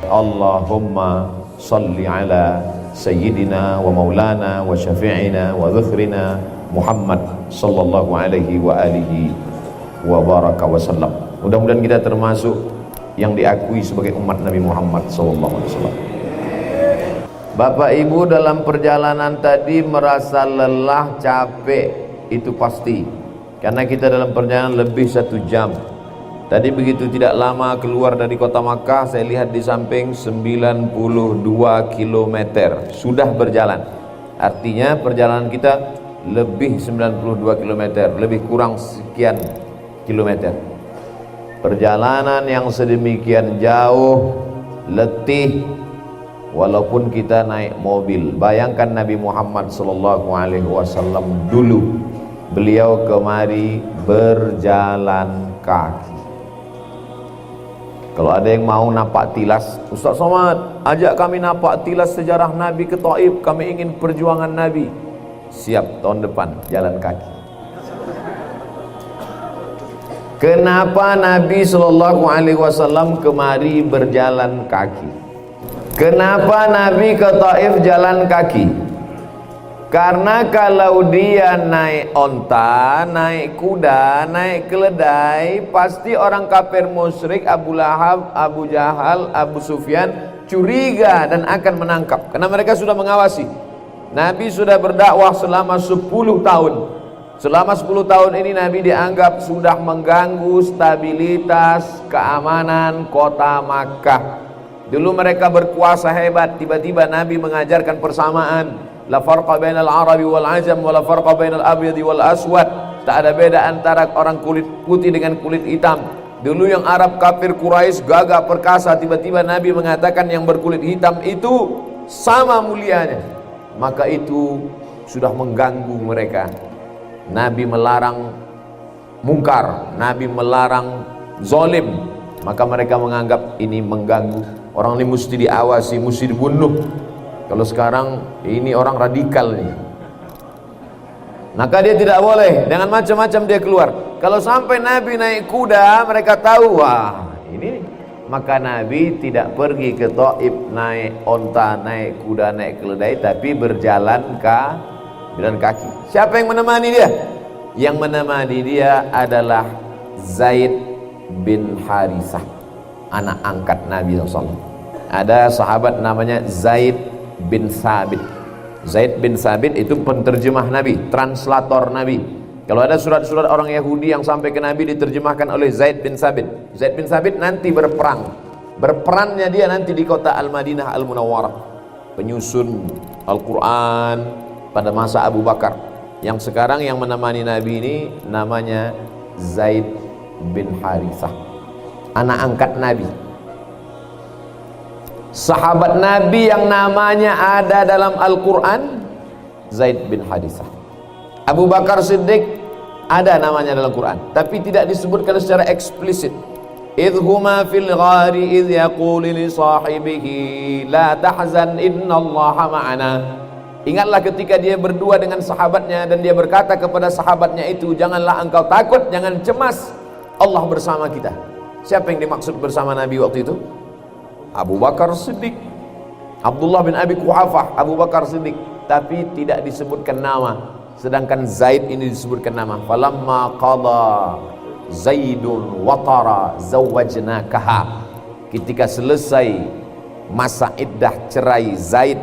Allahumma salli ala sayyidina wa maulana wa syafi'ina wa dhukhrina Muhammad sallallahu alaihi wa alihi wa baraka wa sallam. Mudah-mudahan kita termasuk yang diakui sebagai umat Nabi Muhammad sallallahu alaihi wasallam. Bapak Ibu, dalam perjalanan tadi merasa lelah, capek, itu pasti, karena kita dalam perjalanan lebih 1 jam. Tadi begitu tidak lama keluar dari kota Makkah, saya lihat di samping 92 km sudah berjalan. Artinya perjalanan kita lebih 92 km, lebih kurang sekian kilometer. Perjalanan yang sedemikian jauh, letih, walaupun kita naik mobil. Bayangkan Nabi Muhammad SAW dulu, beliau kemari berjalan kaki. Kalau ada yang mau napak tilas, Ustaz Somad, ajak kami napak tilas sejarah Nabi ke Taif, kami ingin perjuangan Nabi. Siap, tahun depan jalan kaki. Kenapa Nabi SAW kemari berjalan kaki? Kenapa Nabi ke Taif jalan kaki? Karena kalau dia naik onta, naik kuda, naik keledai, pasti orang kafir musyrik, Abu Lahab, Abu Jahal, Abu Sufyan curiga dan akan menangkap, karena mereka sudah mengawasi. Nabi sudah berdakwah selama 10 tahun. Selama 10 tahun ini Nabi dianggap sudah mengganggu stabilitas keamanan kota Makkah. Dulu mereka berkuasa hebat, tiba-tiba Nabi mengajarkan persamaan. La farqa bainal arabi wal ajam wa la farqa bainal abyadi wal aswad. Tak ada beda antara orang kulit putih dengan kulit hitam. Dulu yang Arab kafir Quraisy gagah perkasa, tiba-tiba Nabi mengatakan yang berkulit hitam itu sama mulianya. Maka itu sudah mengganggu mereka. Nabi melarang mungkar, Nabi melarang zalim, maka mereka menganggap ini mengganggu. Orang ini mesti diawasi, mesti dibunuh. Kalau sekarang ini orang radikal nih, maka dia tidak boleh, dengan macam-macam dia keluar. Kalau sampai Nabi naik kuda, mereka tahu, wah ini. Maka Nabi tidak pergi ke Taif naik onta, naik kuda, naik keledai, tapi berjalan kaki. Siapa yang menemani dia? Yang menemani dia adalah Zaid bin Harisah, anak angkat Nabi SAW. Ada sahabat namanya Zaid bin Sabit. Zaid bin Sabit itu penterjemah Nabi, translator Nabi. Kalau ada surat-surat orang Yahudi yang sampai ke Nabi diterjemahkan oleh Zaid bin Sabit. Zaid bin Sabit nanti berperang. Berperannya dia nanti di kota Al-Madinah Al-Munawwarah, penyusun Al-Quran pada masa Abu Bakar. Yang sekarang yang menemani Nabi ini namanya Zaid bin Harisah, anak angkat Nabi. Sahabat Nabi yang namanya ada dalam Al-Quran, Zaid bin Harisah. Abu Bakar Siddiq ada namanya dalam Quran, tapi tidak disebutkan secara eksplisit. Idhuma fil ghari idh yaqulu li sahibihi la tahzan innallaha ma'ana. Ingatlah ketika dia berdua dengan sahabatnya dan dia berkata kepada sahabatnya itu, janganlah engkau takut, jangan cemas, Allah bersama kita. Siapa yang dimaksud bersama Nabi waktu itu? Abu Bakar Siddiq, Abdullah bin Abi Quhafah, Abu Bakar Siddiq, tapi tidak disebutkan nama. Sedangkan Zaid ini disebutkan nama. Falamma qada Zaidun watara zawwajnakaha. Ketika selesai masa iddah cerai Zaid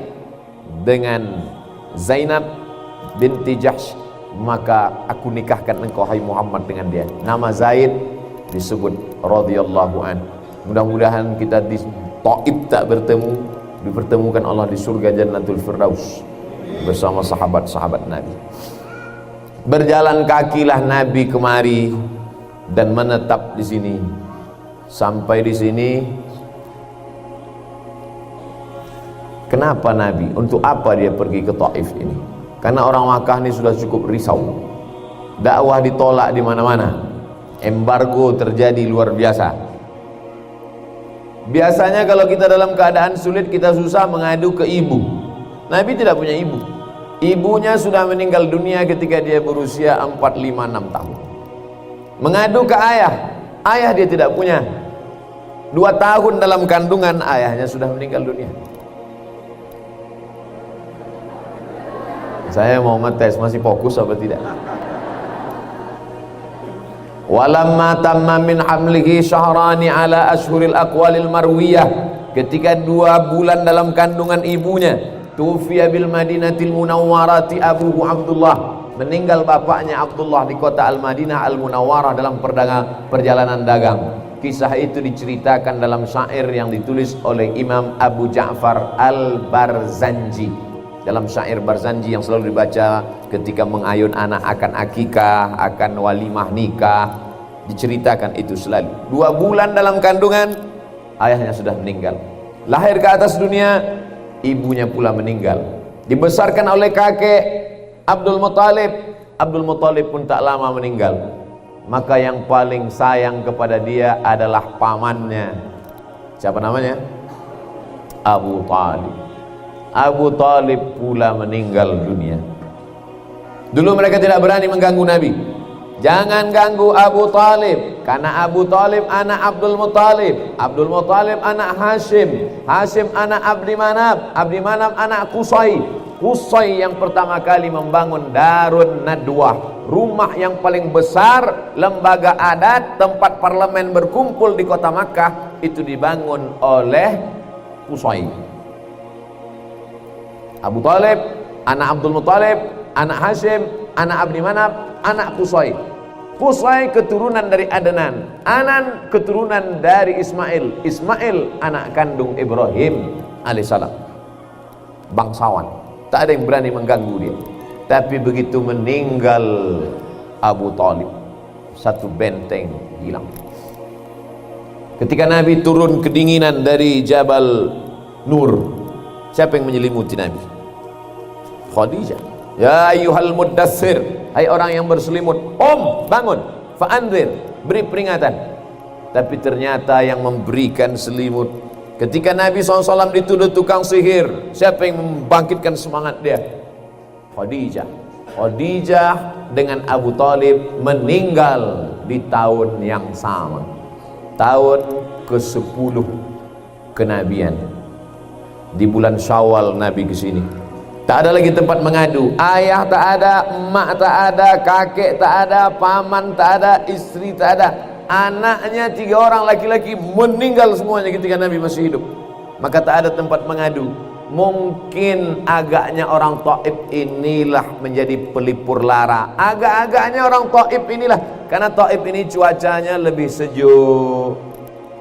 dengan Zainab binti Jahsh, maka aku nikahkan engkau hai Muhammad dengan dia. Nama Zaid disebut radhiyallahu an. Mudah-mudahan kita di Taif tak bertemu, dipertemukan Allah di surga Jannatul Firdaus bersama sahabat-sahabat Nabi. Berjalan kakilah Nabi kemari dan menetap di sini. Sampai di sini, kenapa Nabi? Untuk apa dia pergi ke Taif ini? Karena orang Makkah ini sudah cukup risau. Dakwah ditolak di mana-mana. Embargo terjadi luar biasa. Biasanya kalau kita dalam keadaan sulit, kita susah mengadu ke ibu. Nabi tidak punya ibu. Ibunya sudah meninggal dunia ketika dia berusia 4, 5, 6 tahun. Mengadu ke ayah, ayah dia tidak punya. 2 tahun dalam kandungan, ayahnya sudah meninggal dunia. Saya mau ngetes masih fokus apa tidak. Walamma tamma min hamlihi syahrani ala ashhuril aqwalil marwiyah, ketika 2 bulan dalam kandungan ibunya, tufiya bil madinatil munawwarati abuhu Abdullah, meninggal bapaknya Abdullah di kota Al-Madinah Al-Munawwarah dalam perjalanan dagang. Kisah itu diceritakan dalam syair yang ditulis oleh Imam Abu Ja'far Al-Barzanji, dalam syair Barzanji yang selalu dibaca ketika mengayun anak akan akikah, akan walimah nikah, diceritakan itu selalu. 2 bulan dalam kandungan, ayahnya sudah meninggal. Lahir ke atas dunia, ibunya pula meninggal. Dibesarkan oleh kakek Abdul Muthalib. Abdul Muthalib pun tak lama meninggal. Maka yang paling sayang kepada dia adalah pamannya. Siapa namanya? Abu Talib. Abu Talib pula meninggal dunia. Dulu mereka tidak berani mengganggu Nabi. Jangan ganggu Abu Talib, karena Abu Talib anak Abdul Muthalib, Abdul Muthalib anak Hashim, Hashim anak Abdi Manaf, Abdi Manaf anak Qusay, Qusay yang pertama kali membangun Darun Nadwah, rumah yang paling besar, lembaga adat, tempat parlemen berkumpul di kota Makkah, itu dibangun oleh Qusay. Abu Talib anak Abdul Muthalib, anak Hashim, anak Abdi Manaf, anak Qusay. Qusay keturunan dari Adnan, Anan keturunan dari Ismail, Ismail anak kandung Ibrahim alaihissalam. Bangsawan, tak ada yang berani mengganggu dia. Tapi begitu meninggal Abu Talib, satu benteng hilang. Ketika Nabi turun kedinginan dari Jabal Nur, siapa yang menyelimuti Nabi? Khadijah. Ya ayyuhal muddathir, hai orang yang berselimut, bangun, fa'anzir, beri peringatan. Tapi ternyata yang memberikan selimut, ketika Nabi SAW dituduh tukang sihir, siapa yang membangkitkan semangat dia? Khadijah. Khadijah dengan Abu Talib meninggal di tahun yang sama, tahun ke-10 kenabian. Di bulan Syawal Nabi ke sini. Tak ada lagi tempat mengadu. Ayah tak ada, emak tak ada, kakek tak ada, paman tak ada, istri tak ada. Anaknya 3 orang laki-laki meninggal semuanya ketika Nabi masih hidup. Maka tak ada tempat mengadu. Mungkin agaknya orang Taif inilah menjadi pelipur lara. Agak-agaknya orang Taif inilah, karena Taif ini cuacanya lebih sejuk,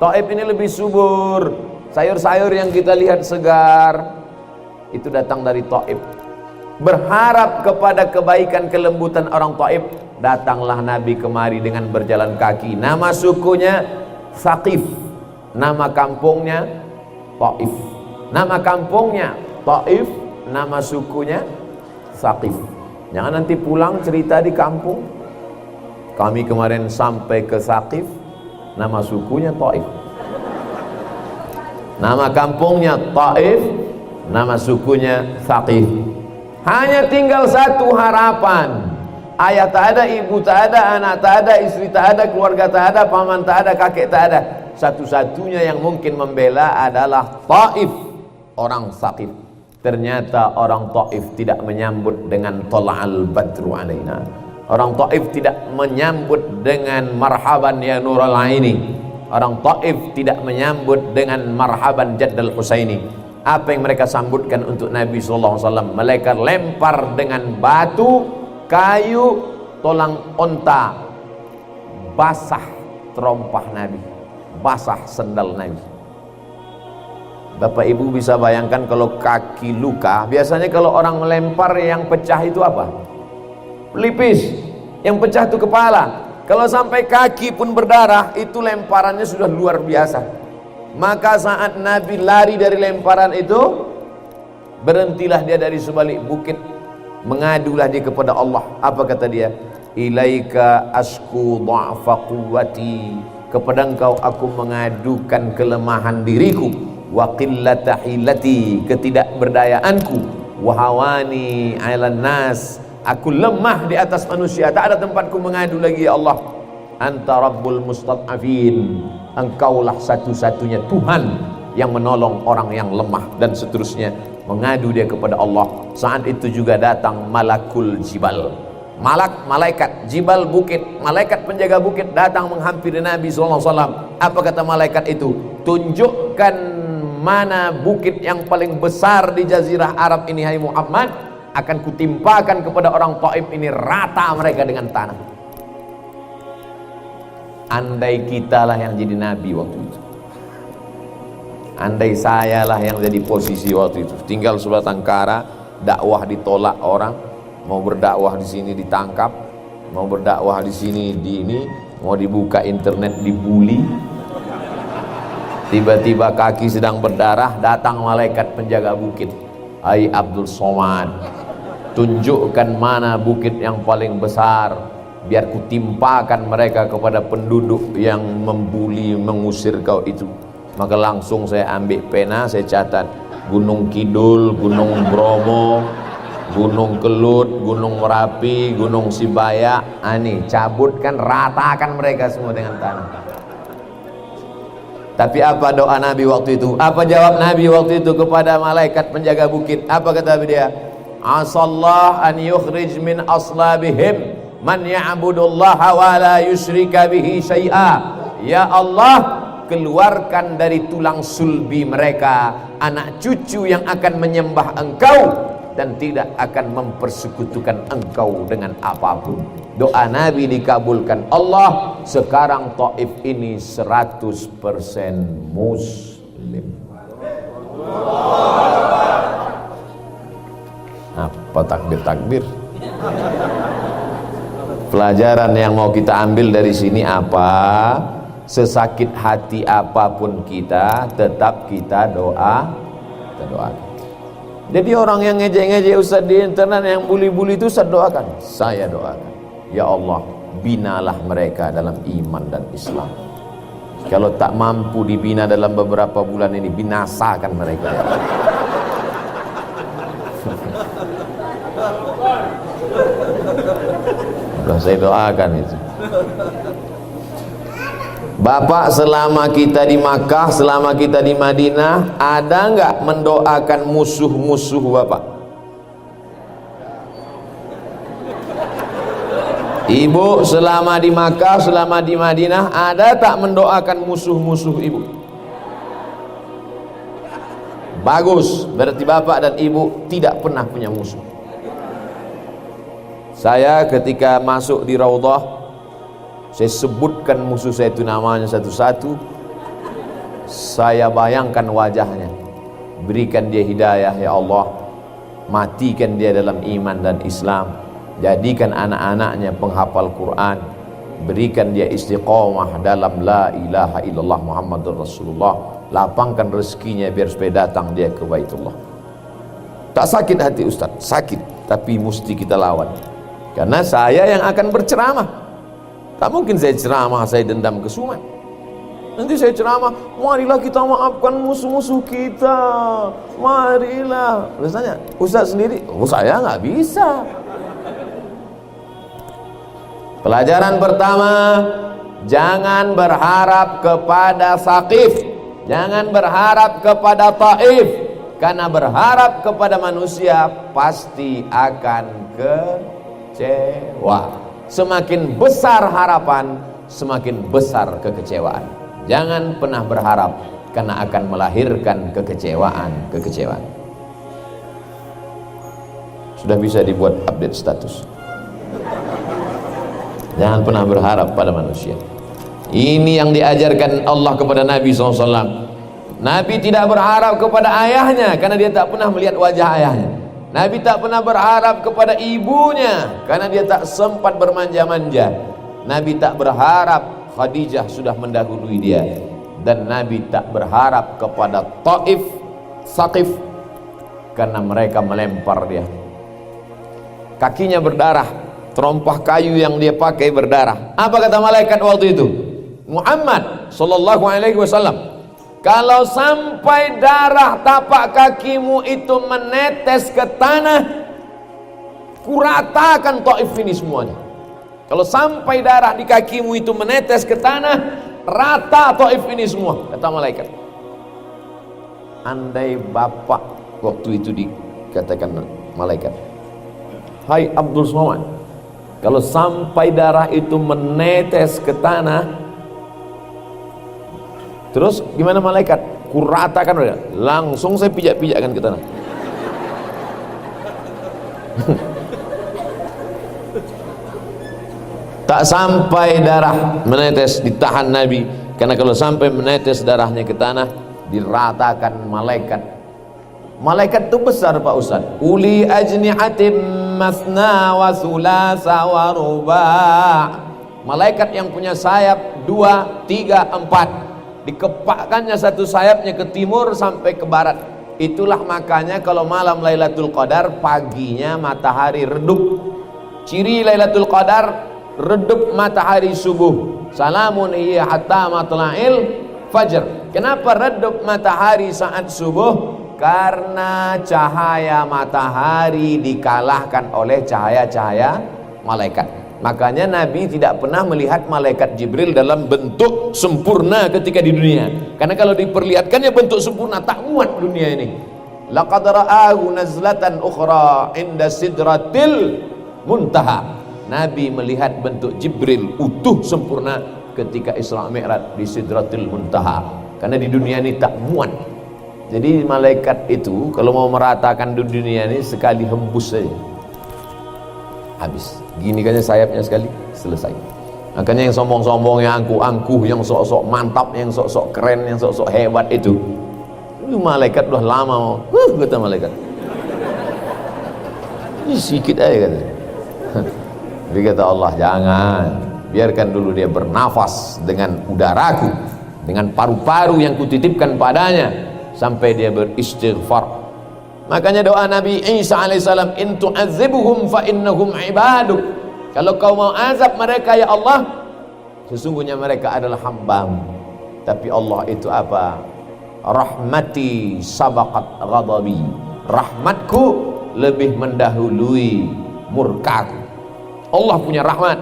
Taif ini lebih subur. Sayur-sayur yang kita lihat segar itu datang dari Taif. Berharap kepada kebaikan kelembutan orang Taif, datanglah Nabi kemari dengan berjalan kaki. Nama sukunya Thaqif, nama kampungnya Taif. Nama kampungnya Taif, nama sukunya Thaqif. Jangan nanti pulang cerita di kampung, kami kemarin sampai ke Thaqif, nama sukunya Taif. Nama kampungnya Taif, nama sukunya Thaqif. Hanya tinggal satu harapan. Ayah tak ada, ibu tak ada, anak tak ada, istri tak ada, keluarga tak ada, paman tak ada, kakek tak ada. Satu-satunya yang mungkin membela adalah Taif, orang Thaqif. Ternyata orang Taif tidak menyambut dengan Tala'al Badru alaina. Orang Taif tidak menyambut dengan marhaban ya Nurul Aini. Orang Taif tidak menyambut dengan marhaban Jaddal Husaini. Apa yang mereka sambutkan untuk Nabi SAW? Mereka lempar dengan batu, kayu, tolang onta, basah terompah Nabi, basah sendal Nabi. Bapak Ibu bisa bayangkan kalau kaki luka, biasanya kalau orang melempar yang pecah itu apa? Pelipis. Yang pecah itu kepala. Kalau sampai kaki pun berdarah, itu lemparannya sudah luar biasa. Maka saat Nabi lari dari lemparan itu, berhentilah dia dari sebalik bukit, mengadulah dia kepada Allah. Apa kata dia? Ilaika asku dha'fa quwwati, kepada engkau aku mengadukan kelemahan diriku, wa qillata hilati, ketidakberdayaanku, wa hawani 'alan nas, aku lemah di atas manusia, tak ada tempatku mengadu lagi ya Allah. anta rabbul mustad'afin, engkaulah satu-satunya Tuhan yang menolong orang yang lemah, dan seterusnya mengadu dia kepada Allah. Saat itu juga datang malakul jibal, malaikat jibal bukit, malaikat penjaga bukit datang menghampiri Nabi SAW. Apa kata malaikat itu? Tunjukkan mana bukit yang paling besar di jazirah Arab ini, hai Muhammad, akan kutimpakan kepada orang Taif ini rata mereka dengan tanah. Andai kitalah yang jadi nabi waktu itu, andai saya lah yang jadi posisi waktu itu, tinggal sebatang kara, dakwah ditolak orang, mau berdakwah di sini ditangkap, mau berdakwah di sini di ini, mau dibuka internet dibully, tiba-tiba kaki sedang berdarah, datang malaikat penjaga bukit, hai Abdul Somad, tunjukkan mana bukit yang paling besar, biar kutimpakan mereka kepada penduduk yang membuli, mengusir kau itu. Maka langsung saya ambil pena, saya catat Gunung Kidul, Gunung Bromo, Gunung Kelut, Gunung Merapi, Gunung Sibaya, ini cabutkan, ratakan mereka semua dengan tanah. Tapi apa doa Nabi waktu itu? Apa jawab Nabi waktu itu kepada malaikat penjaga bukit? Apa kata dia? Asallah an yukhrij min aslabihim man ya'budullaha wa la yusyrika bihi syai'a. Ya Allah, keluarkan dari tulang sulbi mereka anak cucu yang akan menyembah engkau dan tidak akan mempersekutukan engkau dengan apapun. Doa Nabi dikabulkan Allah. Sekarang Taif ini 100% muslim. Apa takbir-takbir? Pelajaran yang mau kita ambil dari sini apa? Sesakit hati apapun kita, tetap kita doakan. Jadi orang yang ngejek-ngejek Ustaz di internet, yang bully-bully itu Ustaz doakan. Saya doakan, ya Allah, binalah mereka dalam iman dan Islam. Kalau tak mampu dibina dalam beberapa bulan ini, binasakan mereka, ya Allah. Saya doakan itu. Bapak, selama kita di Makkah, selama kita di Madinah, ada nggak mendoakan musuh-musuh Bapak? Ibu, selama di Makkah, selama di Madinah, ada tak mendoakan musuh-musuh ibu? Bagus, berarti Bapak dan Ibu tidak pernah punya musuh. Saya ketika masuk di Raudhah, saya sebutkan musuh saya itu namanya satu-satu. Saya bayangkan wajahnya. Berikan dia hidayah ya Allah. Matikan dia dalam iman dan Islam. Jadikan anak-anaknya penghafal Quran. Berikan dia istiqomah dalam la ilaha illallah Muhammadur Rasulullah. Lapangkan rezekinya biar supaya datang dia ke Baitullah. Tak sakit hati Ustaz, sakit, tapi mesti kita lawan. Karena saya yang akan berceramah. Tak mungkin saya ceramah, saya dendam kesumat. Nanti saya ceramah, marilah kita maafkan musuh-musuh kita. Marilah. Biasanya Ustaz sendiri, saya nggak bisa. Pelajaran pertama, jangan berharap kepada Saqif, jangan berharap kepada Taif, karena berharap kepada manusia pasti akan kecewa. Semakin besar harapan, semakin besar kekecewaan. Jangan pernah berharap, karena akan melahirkan kekecewaan. Sudah bisa dibuat update status. Jangan pernah berharap pada manusia. Ini yang diajarkan Allah kepada Nabi SAW. Nabi tidak berharap kepada ayahnya, karena dia tak pernah melihat wajah ayahnya. Nabi tak pernah berharap kepada ibunya, karena dia tak sempat bermanja-manja. Nabi tak berharap Khadijah sudah mendahului dia. Dan Nabi tak berharap kepada Taif, Saqif, karena mereka melempar dia. Kakinya berdarah, terompah kayu yang dia pakai berdarah. Apa kata malaikat waktu itu? Muhammad sallallahu alaihi wasallam, kalau sampai darah tapak kakimu itu menetes ke tanah, kuratakan Taif ini semuanya. Kalau sampai darah di kakimu itu menetes ke tanah, rata Taif ini semua, kata malaikat. Andai bapak waktu itu dikatakan malaikat, hai Abdul Somad, kalau sampai darah itu menetes ke tanah, terus gimana malaikat? Kuratakan udah, langsung saya pijak-pijakkan ke tanah. Tak sampai darah menetes, ditahan Nabi, karena kalau sampai menetes darahnya ke tanah, diratakan malaikat. Malaikat itu besar Pak Ustaz, uli ajni'atim masna wa sulasa wa ruba'. Malaikat yang punya sayap 2, 3, 4, dikepakkannya satu sayapnya ke timur sampai ke barat. Itulah makanya kalau malam Lailatul Qadar, paginya matahari redup. Ciri Lailatul Qadar, redup matahari subuh. Salamun hiya hatta matla'il fajr. Kenapa redup matahari saat subuh? Karena cahaya matahari dikalahkan oleh cahaya-cahaya malaikat. Makanya Nabi tidak pernah melihat malaikat Jibril dalam bentuk sempurna ketika di dunia. Karena kalau diperlihatkannya bentuk sempurna, tak muat dunia ini. Laqad ra'ahu nazlatan ukhra inda sidratil muntaha. Nabi melihat bentuk Jibril utuh sempurna ketika Isra Mi'raj di Sidratil Muntaha. Karena di dunia ini tak muat. Jadi malaikat itu kalau mau meratakan di dunia ini sekali hembus saja, habis. Gini kan sayapnya sekali, selesai. Makanya yang sombong-sombong, yang angkuh-angkuh, yang sok-sok mantap, yang sok-sok keren, yang sok-sok hebat itu malaikat udah lama kata malaikat. Ini sedikit aja kata. Jadi kata Allah, jangan, biarkan dulu dia bernafas dengan udaraku, dengan paru-paru yang kutitipkan padanya, sampai dia beristighfar. Makanya doa Nabi Isa alaihissalam, in tu'adzibuhum fa innahum ibaduk. Kalau kau mau azab mereka ya Allah, sesungguhnya mereka adalah hambamu. Tapi Allah itu apa? Rahmati sabaqat ghadabi. Rahmatku lebih mendahului murkaku. Allah punya rahmat,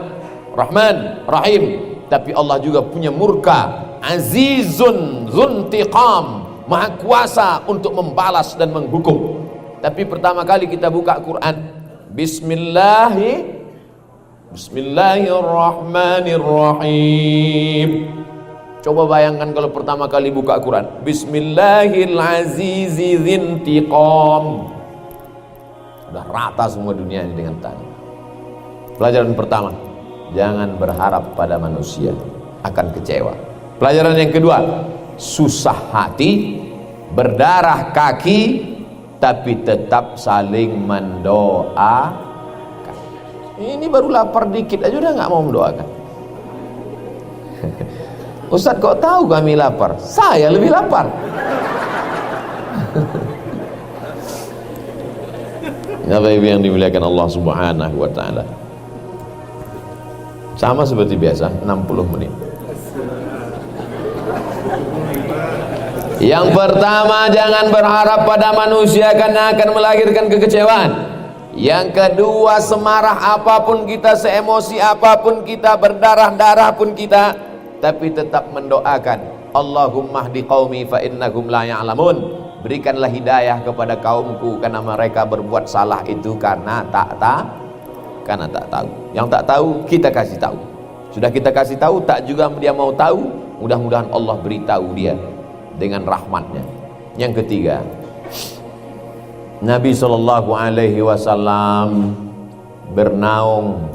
Rahman, Rahim, tapi Allah juga punya murka. Azizun dzuntiqam, maha kuasa untuk membalas dan menghukum. Tapi pertama kali kita buka Quran, Bismillahirrahmanirrahim. Coba bayangkan kalau pertama kali buka Quran, Bismillahirrahmanirrahim. Udah rata semua dunia ini dengan tanah. Pelajaran pertama, jangan berharap pada manusia, akan kecewa. Pelajaran yang kedua, susah hati, berdarah kaki, tapi tetap saling mendoakan. Ini baru lapar dikit aja udah nggak mau mendoakan. Ustaz kok tahu kami lapar? Saya lebih lapar. Bapak Ibu yang dimuliakan Allah Subhanahu wa taala. Sama seperti biasa, 60 menit. Yang pertama, jangan berharap pada manusia karena akan melahirkan kekecewaan. Yang kedua, semarah apapun kita, seemosi apapun kita, berdarah-darah pun kita, tapi tetap mendoakan, Allahumma hdi qaumi fa innahum la ya'lamun. Berikanlah hidayah kepada kaumku karena mereka berbuat salah itu karena tak tahu. Yang tak tahu kita kasih tahu. Sudah kita kasih tahu, tak juga dia mau tahu, mudah-mudahan Allah beritahu dia dengan rahmatnya. Yang ketiga, Nabi SAW bernaung,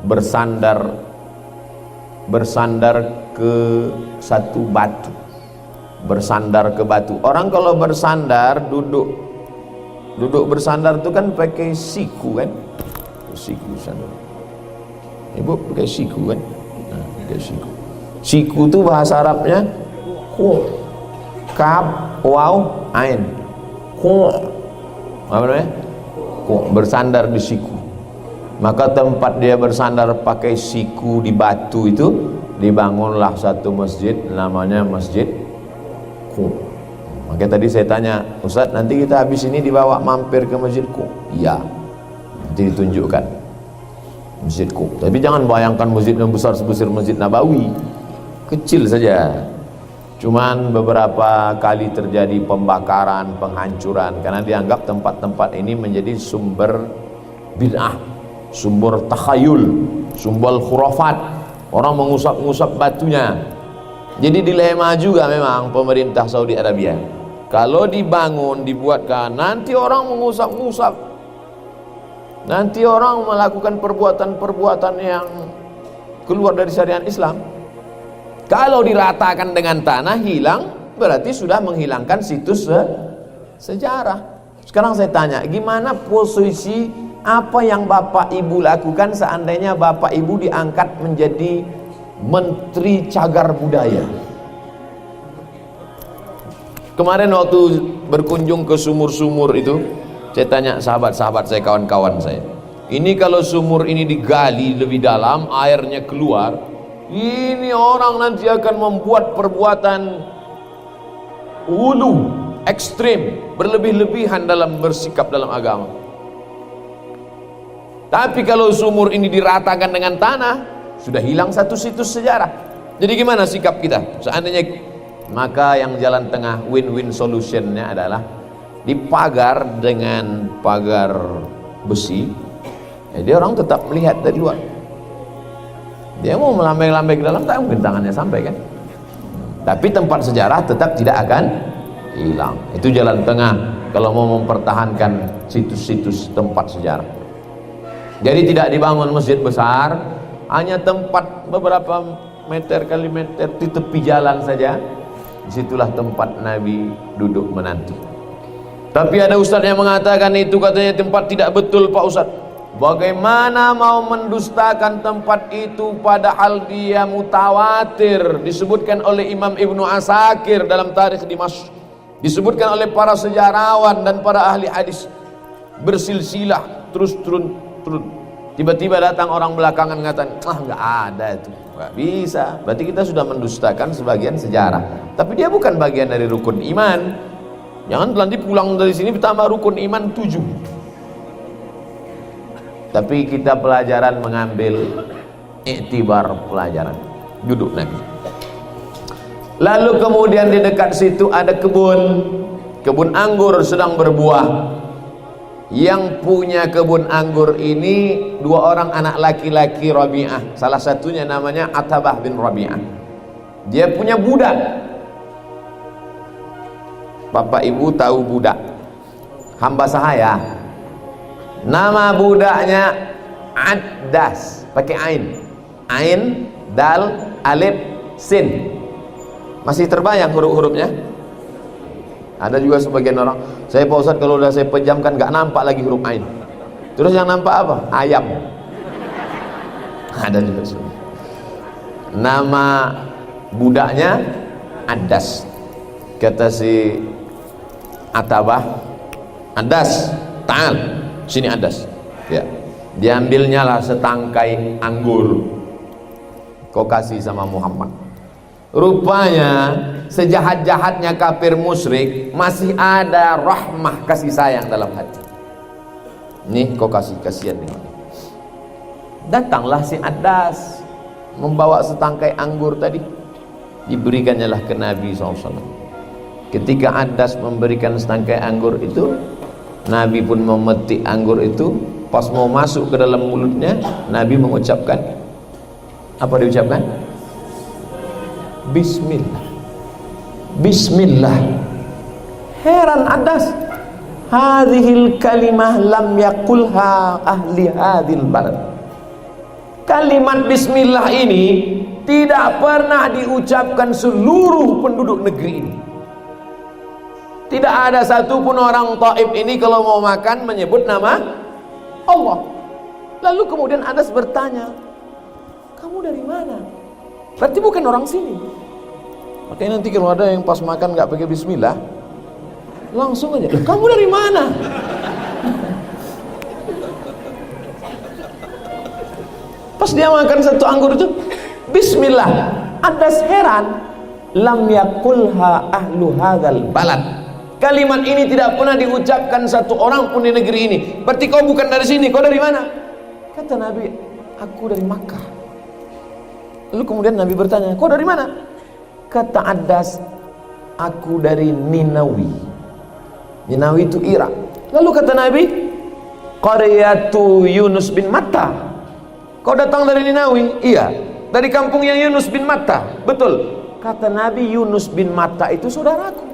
bersandar ke satu batu, bersandar ke batu. Orang kalau bersandar, duduk bersandar itu kan pakai siku kan, siku sandar. Ibu pakai siku kan, nah, pakai siku. Siku itu bahasa Arabnya ku, kaf, waw, ain. Ku, apa namanya? Ku, bersandar di siku. Maka tempat dia bersandar pakai siku di batu itu, dibangunlah satu masjid namanya Masjid Ku. Makanya tadi saya tanya, Ustaz nanti kita habis ini dibawa mampir ke Masjid Ku? Iya, nanti ditunjukkan. masjidku. Tapi jangan bayangkan masjid yang besar sebesar Masjid Nabawi, kecil saja. Cuman beberapa kali terjadi pembakaran, penghancuran karena dianggap tempat-tempat ini menjadi sumber bid'ah, sumber takhayul, sumber khurafat. Orang mengusap-ngusap batunya. Jadi dilema juga memang pemerintah Saudi Arabia. Kalau dibangun, dibuatkan, nanti orang mengusap-ngusap, nanti orang melakukan perbuatan-perbuatan yang keluar dari syariat Islam. Kalau diratakan dengan tanah, hilang, berarti sudah menghilangkan situs sejarah. Sekarang saya tanya, gimana posisi apa yang Bapak Ibu lakukan seandainya Bapak Ibu diangkat menjadi Menteri Cagar Budaya? Kemarin waktu berkunjung ke sumur-sumur itu, saya tanya sahabat-sahabat saya, kawan-kawan saya, ini kalau sumur ini digali lebih dalam, airnya keluar, ini orang nanti akan membuat perbuatan ulu, ekstrim, berlebih-lebihan dalam bersikap dalam agama. Tapi kalau sumur ini diratakan dengan tanah, sudah hilang satu situs sejarah. Jadi gimana sikap kita? Seandainya, maka yang jalan tengah win-win solutionnya adalah dipagar dengan pagar besi. Jadi orang tetap melihat dari luar. Dia mau melambai-lambai ke dalam, tak mungkin tangannya sampai kan. Tapi tempat sejarah tetap tidak akan hilang. Itu jalan tengah kalau mau mempertahankan situs-situs tempat sejarah. Jadi tidak dibangun masjid besar, hanya tempat beberapa meter kali meter di tepi jalan saja. Disitulah tempat Nabi duduk menanti. Tapi ada ustaz yang mengatakan itu katanya tempat tidak betul Pak Ustaz. Bagaimana mau mendustakan tempat itu padahal dia mutawatir, disebutkan oleh Imam Ibnu Asakir dalam Tarikh Dimashq, disebutkan oleh para sejarawan dan para ahli hadis, bersilsilah terus turun. Tiba-tiba datang orang belakangan mengatakan, nggak ada itu, nggak bisa. Berarti kita sudah mendustakan sebagian sejarah. Tapi dia bukan bagian dari rukun iman. Jangan nanti pulang dari sini bertambah rukun iman 7. Tapi kita pelajaran mengambil iktibar pelajaran. Duduk Nabi. Lalu kemudian di dekat situ ada kebun anggur sedang berbuah. Yang punya kebun anggur ini 2 orang anak laki-laki Rabi'ah. Salah satunya namanya Atabah bin Rabi'ah. Dia punya budak. Bapak Ibu tahu budak, hamba sahaya. Nama budaknya Addas, pakai ain, dal, alif, sin. Masih terbayang huruf-hurufnya? Ada juga sebagian orang, saya Pak Ustadz kalau udah saya pejamkan nggak nampak lagi huruf ain. Terus yang nampak apa? Ayam. Ada juga sebagian. Nama budaknya Addas. Kata si Atabah, Addas, ta'al. Sini Addas. Ya. Diambilnya lah setangkai anggur. Kau kasih sama Muhammad. Rupanya sejahat-jahatnya kafir musyrik masih ada rahmah, kasih sayang dalam hati. Nih kau kasih, kasihan nih. Datanglah si Addas membawa setangkai anggur tadi. Diberikannya lah ke Nabi SAW. Ketika Addas memberikan setangkai anggur itu, Nabi pun memetik anggur itu. Pas mau masuk ke dalam mulutnya, Nabi mengucapkan, apa diucapkan? Bismillah. Bismillah. Heran Addas, hadhil kalimah lam yakulha ahli hadhil balad. Kalimat bismillah ini tidak pernah diucapkan seluruh penduduk negeri ini. Tidak ada satupun orang Taif ini kalau mau makan menyebut nama Allah. Lalu kemudian Addas bertanya, kamu dari mana? Berarti bukan orang sini. Makanya nanti kalau ada yang pas makan nggak pakai bismillah, langsung aja, kamu dari mana? Pas dia makan satu anggur itu, bismillah. Addas heran, lam yakulha ahlu hadzal balad. Kalimat ini tidak pernah diucapkan satu orang pun di negeri ini. Berarti kau bukan dari sini, kau dari mana? Kata Nabi, Aku dari Makkah. Lalu kemudian Nabi bertanya, kau dari mana? Kata Adas, aku dari Ninawi. Ninawi itu Irak. Lalu kata Nabi, qaryatu Yunus bin Matta. Kau datang dari Ninawi? Iya, dari kampungnya Yunus bin Matta. Betul. Kata Nabi, Yunus bin Matta itu saudaraku.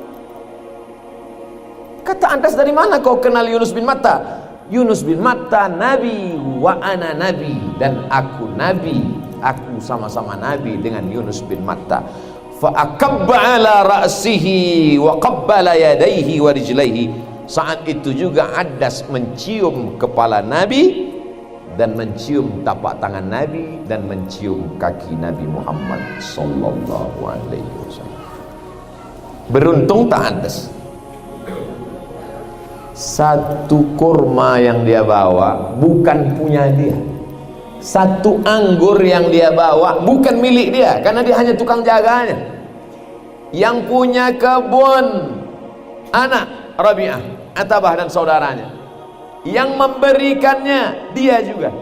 Kata Adas, dari mana kau kenal Yunus bin Matta? Yunus bin Matta Nabi wa ana Nabi, dan aku Nabi, aku sama-sama Nabi dengan Yunus bin Matta. Fa akabba ala ra'sihi wa qabbala yadayhi wa rijlaihi. Saat itu juga Adas mencium kepala Nabi dan mencium tapak tangan Nabi dan mencium kaki Nabi Muhammad sallallahu alaihi wasallam. Beruntung tak Adas. Satu kurma yang dia bawa bukan punya dia. Satu anggur yang dia bawa bukan milik dia, karena dia hanya tukang jaganya. Yang punya kebun anak Rabi'ah, Atabah dan saudaranya. Yang memberikannya dia juga.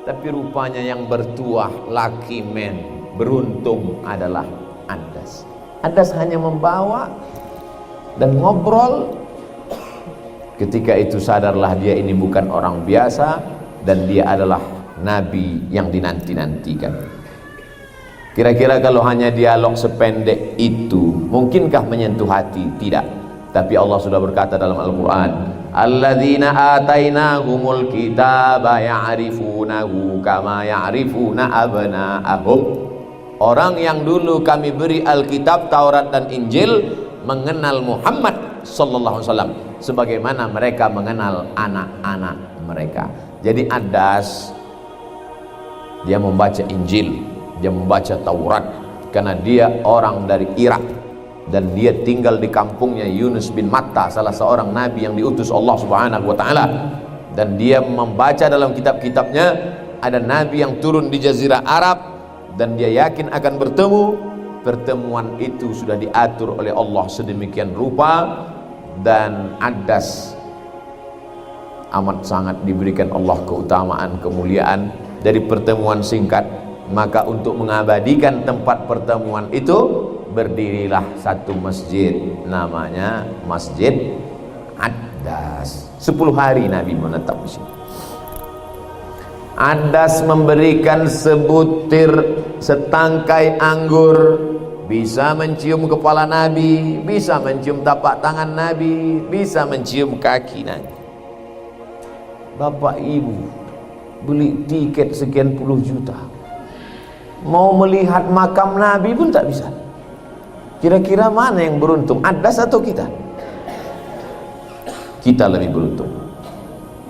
Tapi rupanya yang bertuah, lucky man, beruntung adalah Adas. Adas hanya membawa dan ngobrol. Ketika itu sadarlah dia ini bukan orang biasa, dan dia adalah Nabi yang dinanti-nantikan. Kira-kira kalau hanya dialog sependek itu, mungkinkah menyentuh hati? Tidak. Tapi Allah sudah berkata dalam Al-Quran, alladzina atainahumul kitaba ya'rifunahu kama ya'rifuna abna'ahum. Orang yang dulu kami beri Alkitab, Taurat dan Injil mengenal Muhammad sallallahu alaihi wasallam sebagaimana mereka mengenal anak-anak mereka. Jadi Adas, dia membaca Injil, dia membaca Taurat, karena dia orang dari Irak dan dia tinggal di kampungnya Yunus bin Matta, salah seorang nabi yang diutus Allah Subhanahu wa taala. Dan dia membaca dalam kitab-kitabnya ada nabi yang turun di jazirah Arab, dan dia yakin akan bertemu. Pertemuan itu sudah diatur oleh Allah sedemikian rupa, dan Adas amat sangat diberikan Allah keutamaan, kemuliaan dari pertemuan singkat. Maka untuk mengabadikan tempat pertemuan itu, berdirilah satu masjid, namanya Masjid Adas. 10 hari Nabi menetap di sini. Adas memberikan sebutir, setangkai anggur, bisa mencium kepala Nabi, bisa mencium tapak tangan Nabi, bisa mencium kaki Nabi. Bapak ibu beli tiket sekian puluh juta, mau melihat makam Nabi pun tak bisa. Kira-kira mana yang beruntung, Adas atau kita? Kita lebih beruntung.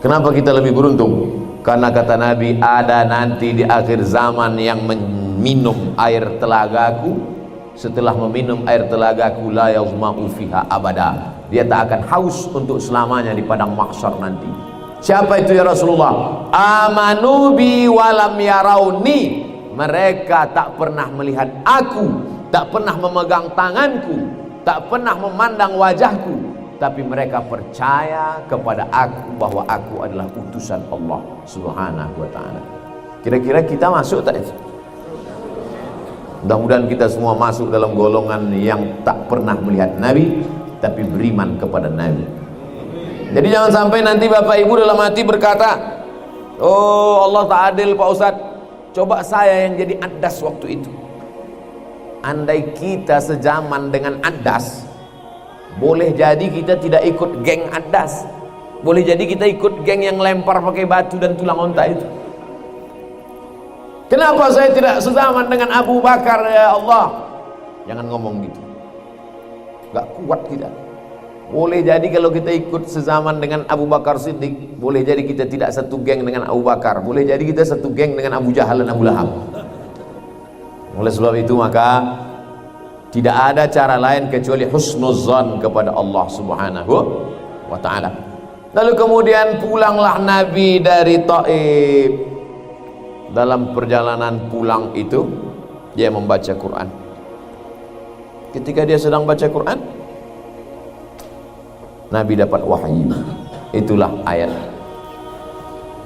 Kenapa kita lebih beruntung? Karena kata Nabi, ada nanti di akhir zaman yang meminum air telagaku. Setelah meminum air telagaku, la yazma'u fiha abada. Dia tak akan haus untuk selamanya di padang mahsyar nanti. Siapa itu ya Rasulullah? Amanu bi walam yarauni. Mereka tak pernah melihat aku, tak pernah memegang tanganku, tak pernah memandang wajahku, tapi mereka percaya kepada aku bahwa aku adalah utusan Allah Subhanahu wa ta'ala. Kira-kira kita masuk tak itu? Mudah-mudahan kita semua masuk dalam golongan yang tak pernah melihat Nabi, tapi beriman kepada Nabi. Jadi jangan sampai nanti Bapak Ibu dalam hati berkata, oh Allah tak adil Pak Ustadz, coba saya yang jadi Adas waktu itu. Andai kita sejaman dengan Adas, boleh jadi kita tidak ikut geng Adas, boleh jadi kita ikut geng yang lempar pakai batu dan tulang onta itu. Kenapa saya tidak sezaman dengan Abu Bakar ya Allah? Jangan ngomong gitu, gak kuat kita. Boleh jadi kalau kita ikut sezaman dengan Abu Bakar Siddiq, boleh jadi kita tidak satu geng dengan Abu Bakar, boleh jadi kita satu geng dengan Abu Jahal dan Abu Lahab. Oleh sebab itu maka tidak ada cara lain kecuali husnuzan kepada Allah Subhanahu wa ta'ala. Lalu kemudian pulanglah Nabi dari Taif. Dalam perjalanan pulang itu dia membaca Quran. Ketika dia sedang baca Quran, Nabi dapat wahyu. Itulah ayat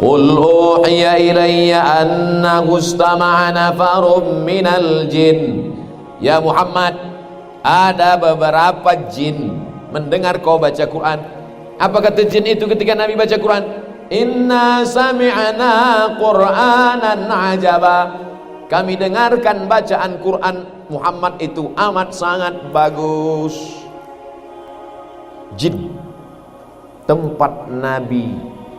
Qul uhiya ilayya annahu istama'a nafarum minal jin. Ya Muhammad, ada beberapa jin mendengar kau baca Quran. Apa kata jin itu ketika Nabi baca Quran? Inna sami'na Qur'anan ajaba. Kami dengarkan bacaan Quran Muhammad itu amat sangat bagus. Jin, tempat Nabi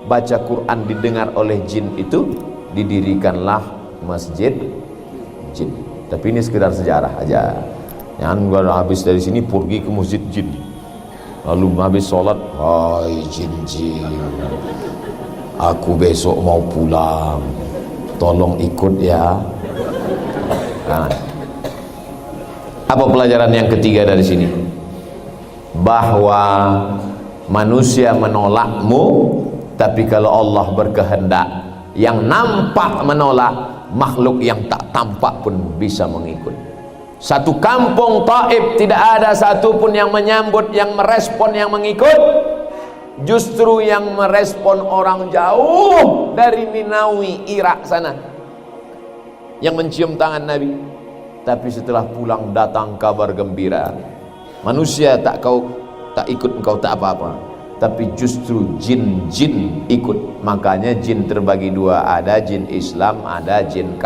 baca Quran didengar oleh jin itu, didirikanlah masjid jin. Tapi ini sekedar sejarah aja. Jangan gua habis dari sini pergi ke masjid jin, lalu habis sholat, hai jin-jin, aku besok mau pulang, tolong ikut ya. Nah, apa pelajaran yang ketiga dari sini? Bahwa manusia menolakmu, tapi kalau Allah berkehendak, yang nampak menolak, makhluk yang tak tampak pun bisa mengikut. Satu kampung Taif tidak ada satupun yang menyambut, yang merespon, yang mengikut. Justru yang merespon orang jauh dari Minawi, Irak sana, yang mencium tangan Nabi. Tapi setelah pulang datang kabar gembira. Manusia tak ikut engkau tak apa-apa, tapi justru jin-jin ikut. Makanya jin terbagi dua, ada jin Islam, ada jin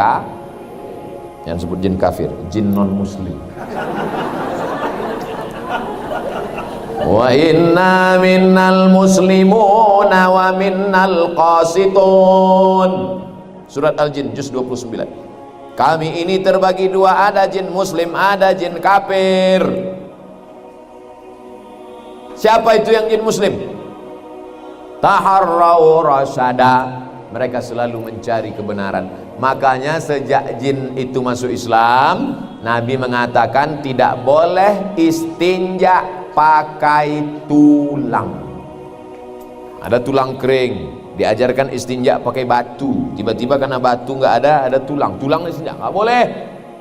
yang disebut jin kafir, jin non muslim. Wa inna minnal muslimuna wa minnal qasitun. Surat Al-Jin juz 29. Kami ini terbagi dua, ada jin muslim, ada jin kafir. Siapa itu yang jin muslim? Taharrau rasyada, mereka selalu mencari kebenaran. Makanya sejak jin itu masuk Islam, Nabi mengatakan tidak boleh istinja pakai tulang. Ada tulang kering, diajarkan istinja pakai batu. Tiba-tiba karena batu nggak ada tulang istinja nggak boleh.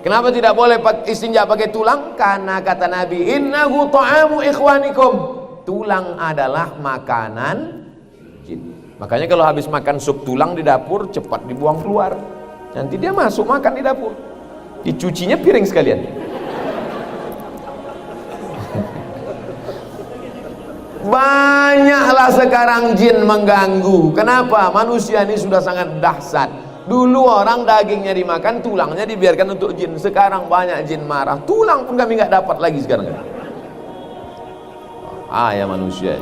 Kenapa tidak boleh istinja pakai tulang? Karena kata Nabi, innahu ta'amu ikhwanikum, tulang adalah makanan jin. Makanya kalau habis makan sup tulang di dapur, cepat dibuang keluar. Nanti dia masuk makan di dapur, dicucinya piring sekalian. Banyaklah sekarang jin mengganggu. Kenapa? Manusia ini sudah sangat dahsyat. Dulu orang dagingnya dimakan, tulangnya dibiarkan untuk jin. Sekarang banyak jin marah, tulang pun kami nggak dapat lagi sekarang. Ya manusia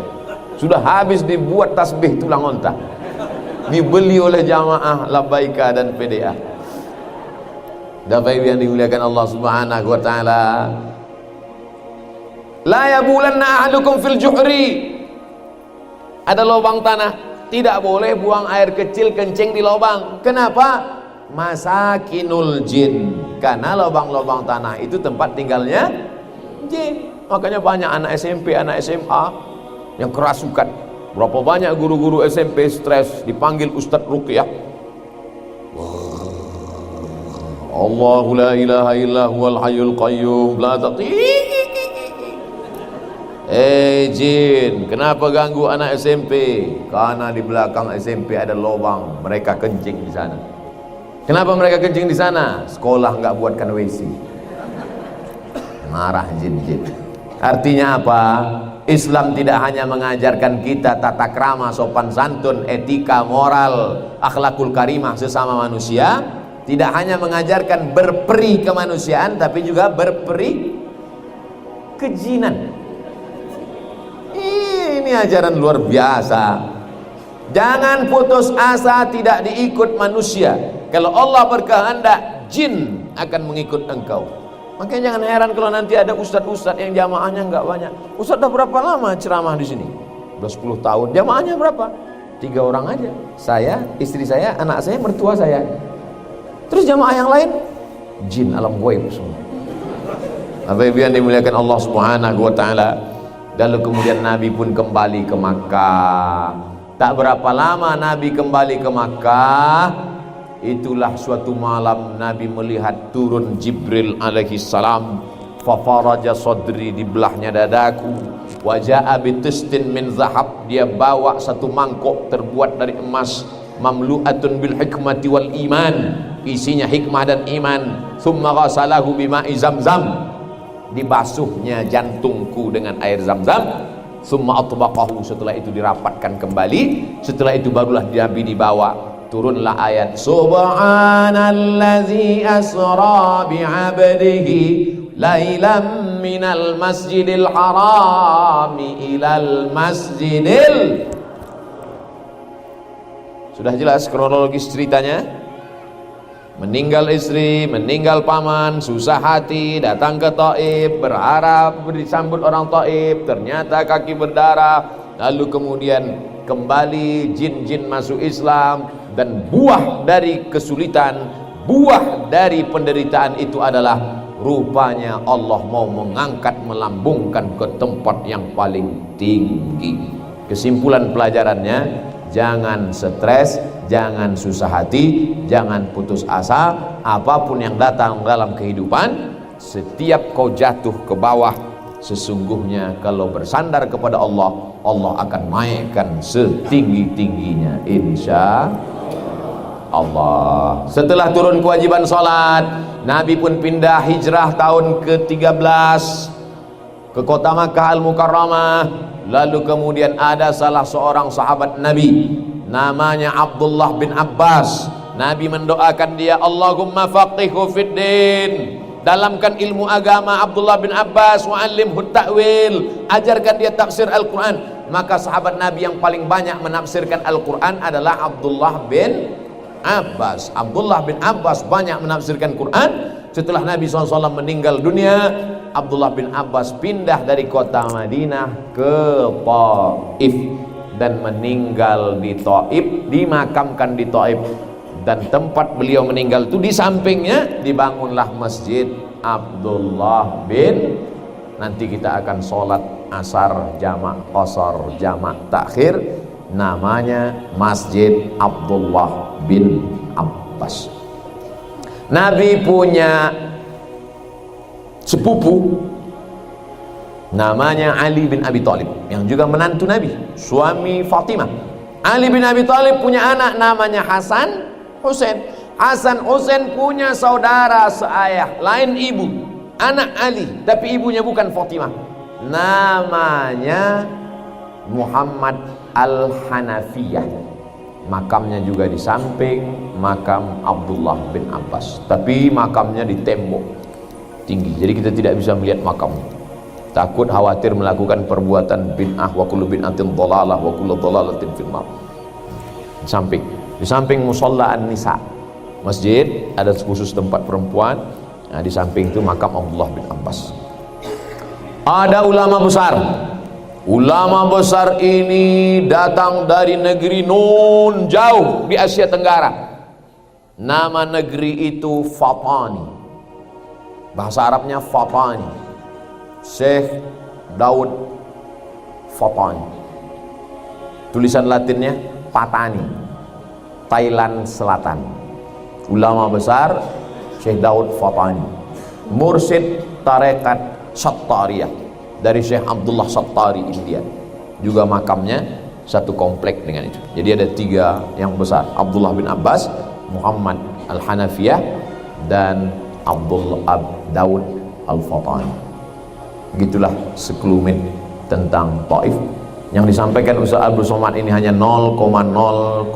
sudah habis dibuat tasbih tulang onta, dibeli oleh jamaah Labbaika dan PDA. Bapak Ibu yang dimuliakan Allah Subhanahu wa taala, la yabulanna ahadukum fil juhri. Ada lubang tanah, tidak boleh buang air kecil kencing di lubang. Kenapa? Masakinul jin, karena lubang-lubang tanah itu tempat tinggalnya jin. Makanya banyak anak SMP, anak SMA yang kerasukan. Berapa banyak guru-guru SMP stres, dipanggil Ustadz Ruqyah. Allahu la ilaha illa huwal hayyul qayyum la jin, kenapa ganggu anak SMP? Karena di belakang SMP ada lubang, mereka kencing di sana. Kenapa mereka kencing di sana? Sekolah nggak buatkan WC. Marah jin-jin. Artinya apa? Islam tidak hanya mengajarkan kita tata krama, sopan santun, etika, moral, akhlakul karimah sesama manusia. Tidak hanya mengajarkan berperi kemanusiaan, tapi juga berperi kejinan. Ini ajaran luar biasa. Jangan putus asa tidak diikut manusia. Kalau Allah berkehendak, jin akan mengikut engkau. Makanya jangan heran kalau nanti ada ustadz-ustadz yang jamaahnya nggak banyak. Ustadz dah berapa lama ceramah di sini? Udah 10 tahun. Jamaahnya berapa? 3 orang aja. Saya, istri saya, anak saya, mertua saya. Terus jamaah yang lain jin alam ghaib semua. Apa yang dimuliakan Allah Subhanahu wa taala. Lalu kemudian Nabi pun kembali ke Makkah. Tak berapa lama Nabi kembali ke Makkah, itulah suatu malam Nabi melihat turun Jibril alaihi salam. Fafaraja sadri, dibelahnya dadaku. Wa jaa bitistin min zahab, dia bawa satu mangkok terbuat dari emas. mamlu'atun bil hikmati wal iman, isinya hikmah dan iman. Tsumma ghasalahu bima'i zamzam, dibasuhnya jantungku dengan air zam-zam. Tsumma atbaqahu, setelah itu dirapatkan kembali. Setelah itu barulah Nabi dibawa, turunlah ayat subhanallazi asra bi'abdihi lailam minal masjidil harami ilal masjidil. Sudah jelas kronologis ceritanya. Meninggal istri, meninggal paman, susah hati, datang ke Taif, berharap disambut orang Taif, ternyata kaki berdarah. Lalu kemudian kembali jin-jin masuk Islam, dan buah dari kesulitan, buah dari penderitaan itu adalah rupanya Allah mau mengangkat, melambungkan ke tempat yang paling tinggi. Kesimpulan pelajarannya, jangan stres, jangan susah hati, jangan putus asa. Apapun yang datang dalam kehidupan, setiap kau jatuh ke bawah, sesungguhnya kalau bersandar kepada Allah, Allah akan naikkan setinggi-tingginya, insya Allah. Setelah turun kewajiban sholat, Nabi pun pindah hijrah tahun ke-13 ke kota Makkah Al-Mukarramah. Lalu kemudian ada salah seorang sahabat Nabi, namanya Abdullah bin Abbas. Nabi mendoakan dia, Allahumma faqihhu fiddin, dalamkan ilmu agama Abdullah bin Abbas, wa'allimhu ta'wil, ajarkan dia tafsir Al-Quran. Maka sahabat Nabi yang paling banyak menafsirkan Al-Quran adalah Abdullah bin Abbas. Abdullah bin Abbas banyak menafsirkan Quran. Setelah Nabi SAW meninggal dunia, Abdullah bin Abbas pindah dari kota Madinah ke Taif dan meninggal di Taif, dimakamkan di Taif. Dan tempat beliau meninggal itu di sampingnya dibangunlah Masjid Abdullah bin, nanti kita akan sholat asar jamak qasar jamak takhir, namanya Masjid Abdullah bin Abbas. Nabi punya sepupu namanya Ali bin Abi Thalib, yang juga menantu Nabi, suami Fatimah. Ali bin Abi Thalib punya anak namanya Hasan Husain. Hasan Husain punya saudara seayah, lain ibu, anak Ali, tapi ibunya bukan Fatimah, namanya Muhammad Al-Hanafiyah. Makamnya juga di samping makam Abdullah bin Abbas, tapi makamnya di tembok tinggi, jadi kita tidak bisa melihat makamnya. Takut khawatir melakukan perbuatan bid'ah, wa kullu bid'atin dhalalah wa kullu dhalalatin finnar. Di samping musalla an-nisa, masjid ada khusus tempat perempuan. Nah, di samping itu makam Abdullah bin Abbas. Ada ulama besar. Ulama besar ini datang dari negeri nun jauh di Asia Tenggara. Nama negeri itu Fatani. Bahasa Arabnya Fatani. Syekh Daud Fatani. Tulisan Latinnya Patani, Thailand Selatan. Ulama besar Syekh Daud Fatani, mursyid tarekat Sattariyah dari Syekh Abdullah Sattari India. Juga makamnya satu komplek dengan itu. Jadi ada tiga yang besar, Abdullah bin Abbas, Muhammad Al-Hanafiyah, dan Abdullah Daud Al-Fatani. Begitulah sekelumit tentang Taif. Yang disampaikan Ustaz Abdul Somad ini hanya 0,01%.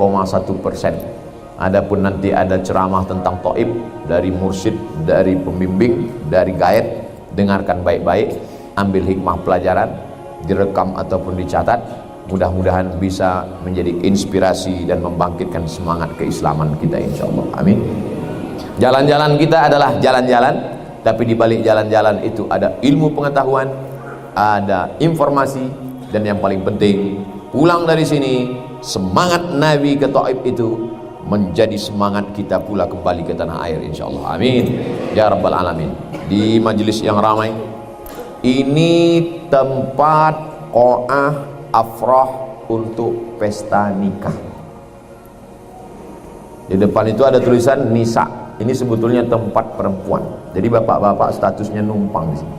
Adapun nanti ada ceramah tentang Taif dari mursyid, dari pembimbing, dari gaib. Dengarkan baik-baik, ambil hikmah pelajaran, direkam ataupun dicatat. Mudah-mudahan bisa menjadi inspirasi dan membangkitkan semangat keislaman kita, insyaallah. Amin. Jalan-jalan kita adalah jalan-jalan, tapi di balik jalan-jalan itu ada ilmu pengetahuan, ada informasi, dan yang paling penting, pulang dari sini semangat Nabi ke Taif itu menjadi semangat kita pula kembali ke tanah air, insyaallah. Amin ya rabbal alamin. Di majelis yang ramai ini, tempat qo'ah afrah untuk pesta nikah. Di depan itu ada tulisan nisa. Ini sebetulnya tempat perempuan. Jadi bapak-bapak statusnya numpang di sini.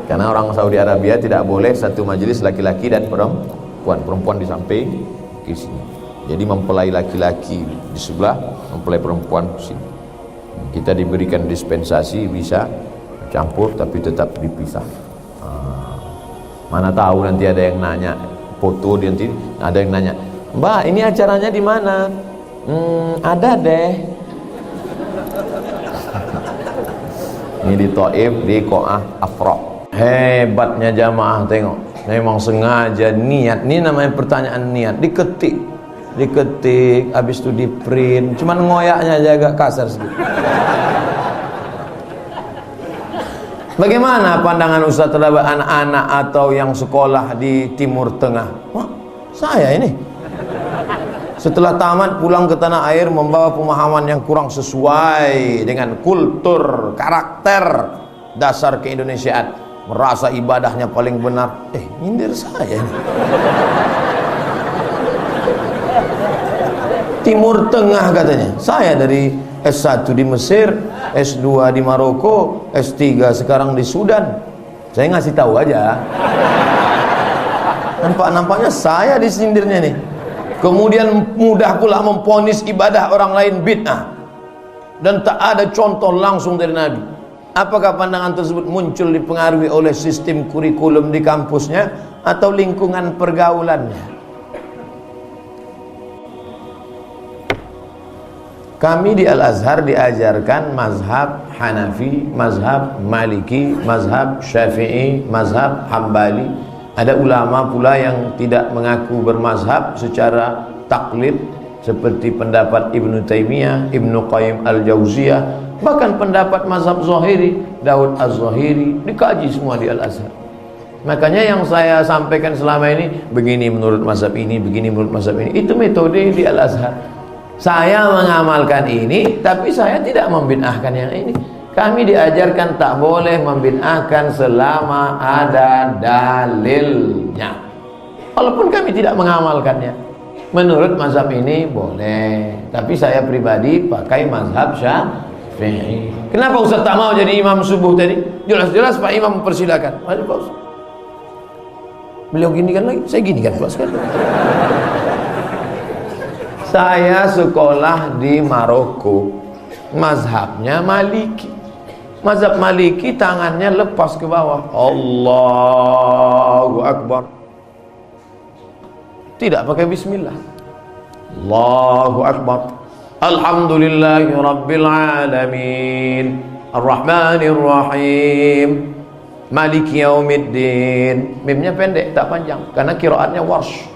Karena orang Saudi Arabia tidak boleh satu majelis laki-laki dan perempuan. Perempuan di samping, di sini. Jadi mempelai laki-laki di sebelah, mempelai perempuan di sini. Kita diberikan dispensasi bisa campur tapi tetap dipisah. Mana tahu nanti ada yang nanya foto, nanti ada yang nanya, Mbak ini acaranya di mana? Ada deh. Ini di Taif, di Qo'ah Afra. Hebatnya jamaah, tengok. Memang sengaja niat. Ini namanya pertanyaan niat. Diketik, habis itu di print. Cuman ngoyaknya aja agak kasar sedikit. Bagaimana pandangan Ustaz terhadap anak-anak atau yang sekolah di Timur Tengah? Wah, saya ini setelah tamat pulang ke tanah air membawa pemahaman yang kurang sesuai dengan kultur, karakter dasar keindonesiaan, merasa ibadahnya paling benar. Nyindir saya ini. Timur Tengah katanya. Saya dari S1 di Mesir, S2 di Maroko, S3 sekarang di Sudan. Saya ngasih tahu aja. Nampaknya saya disindirnya nih. Kemudian mudah pula memponis ibadah orang lain bid'ah, dan tak ada contoh langsung dari Nabi. Apakah pandangan tersebut muncul dipengaruhi oleh sistem kurikulum di kampusnya atau lingkungan pergaulannya? Kami di Al-Azhar diajarkan mazhab Hanafi, mazhab Maliki, mazhab Syafi'i, mazhab Hambali. Ada ulama pula yang tidak mengaku bermazhab secara taklid, seperti pendapat Ibnu Taimiyah, Ibnu Qayyim Al-Jauziyah, bahkan pendapat mazhab Zahiri, Daud Az-Zahiri, dikaji semua di Al-Azhar. Makanya yang saya sampaikan selama ini, begini menurut mazhab ini, begini menurut mazhab ini, itu metode di Al-Azhar. Saya mengamalkan ini, tapi saya tidak membid'ahkan yang ini. Kami diajarkan tak boleh membid'ahkan selama ada dalilnya. Walaupun kami tidak mengamalkannya. Menurut mazhab ini boleh, tapi saya pribadi pakai mazhab Syafi'i. Kenapa Ustaz tak mau jadi imam subuh tadi? Jelas-jelas Pak Imam mempersilakan. Mari Pak Ustaz. Beliau gini kan lagi, saya gini kan Pak sekali. Saya sekolah di Maroko, mazhabnya Maliki. Mazhab Maliki tangannya lepas ke bawah, Allahu Akbar, tidak pakai bismillah. Allahu Akbar, Alhamdulillahi Rabbil Alamin, Ar-Rahmanir Rahim, Maliki Yaumiddin. Mimnya pendek, tak panjang, karena qiraatnya Warsh.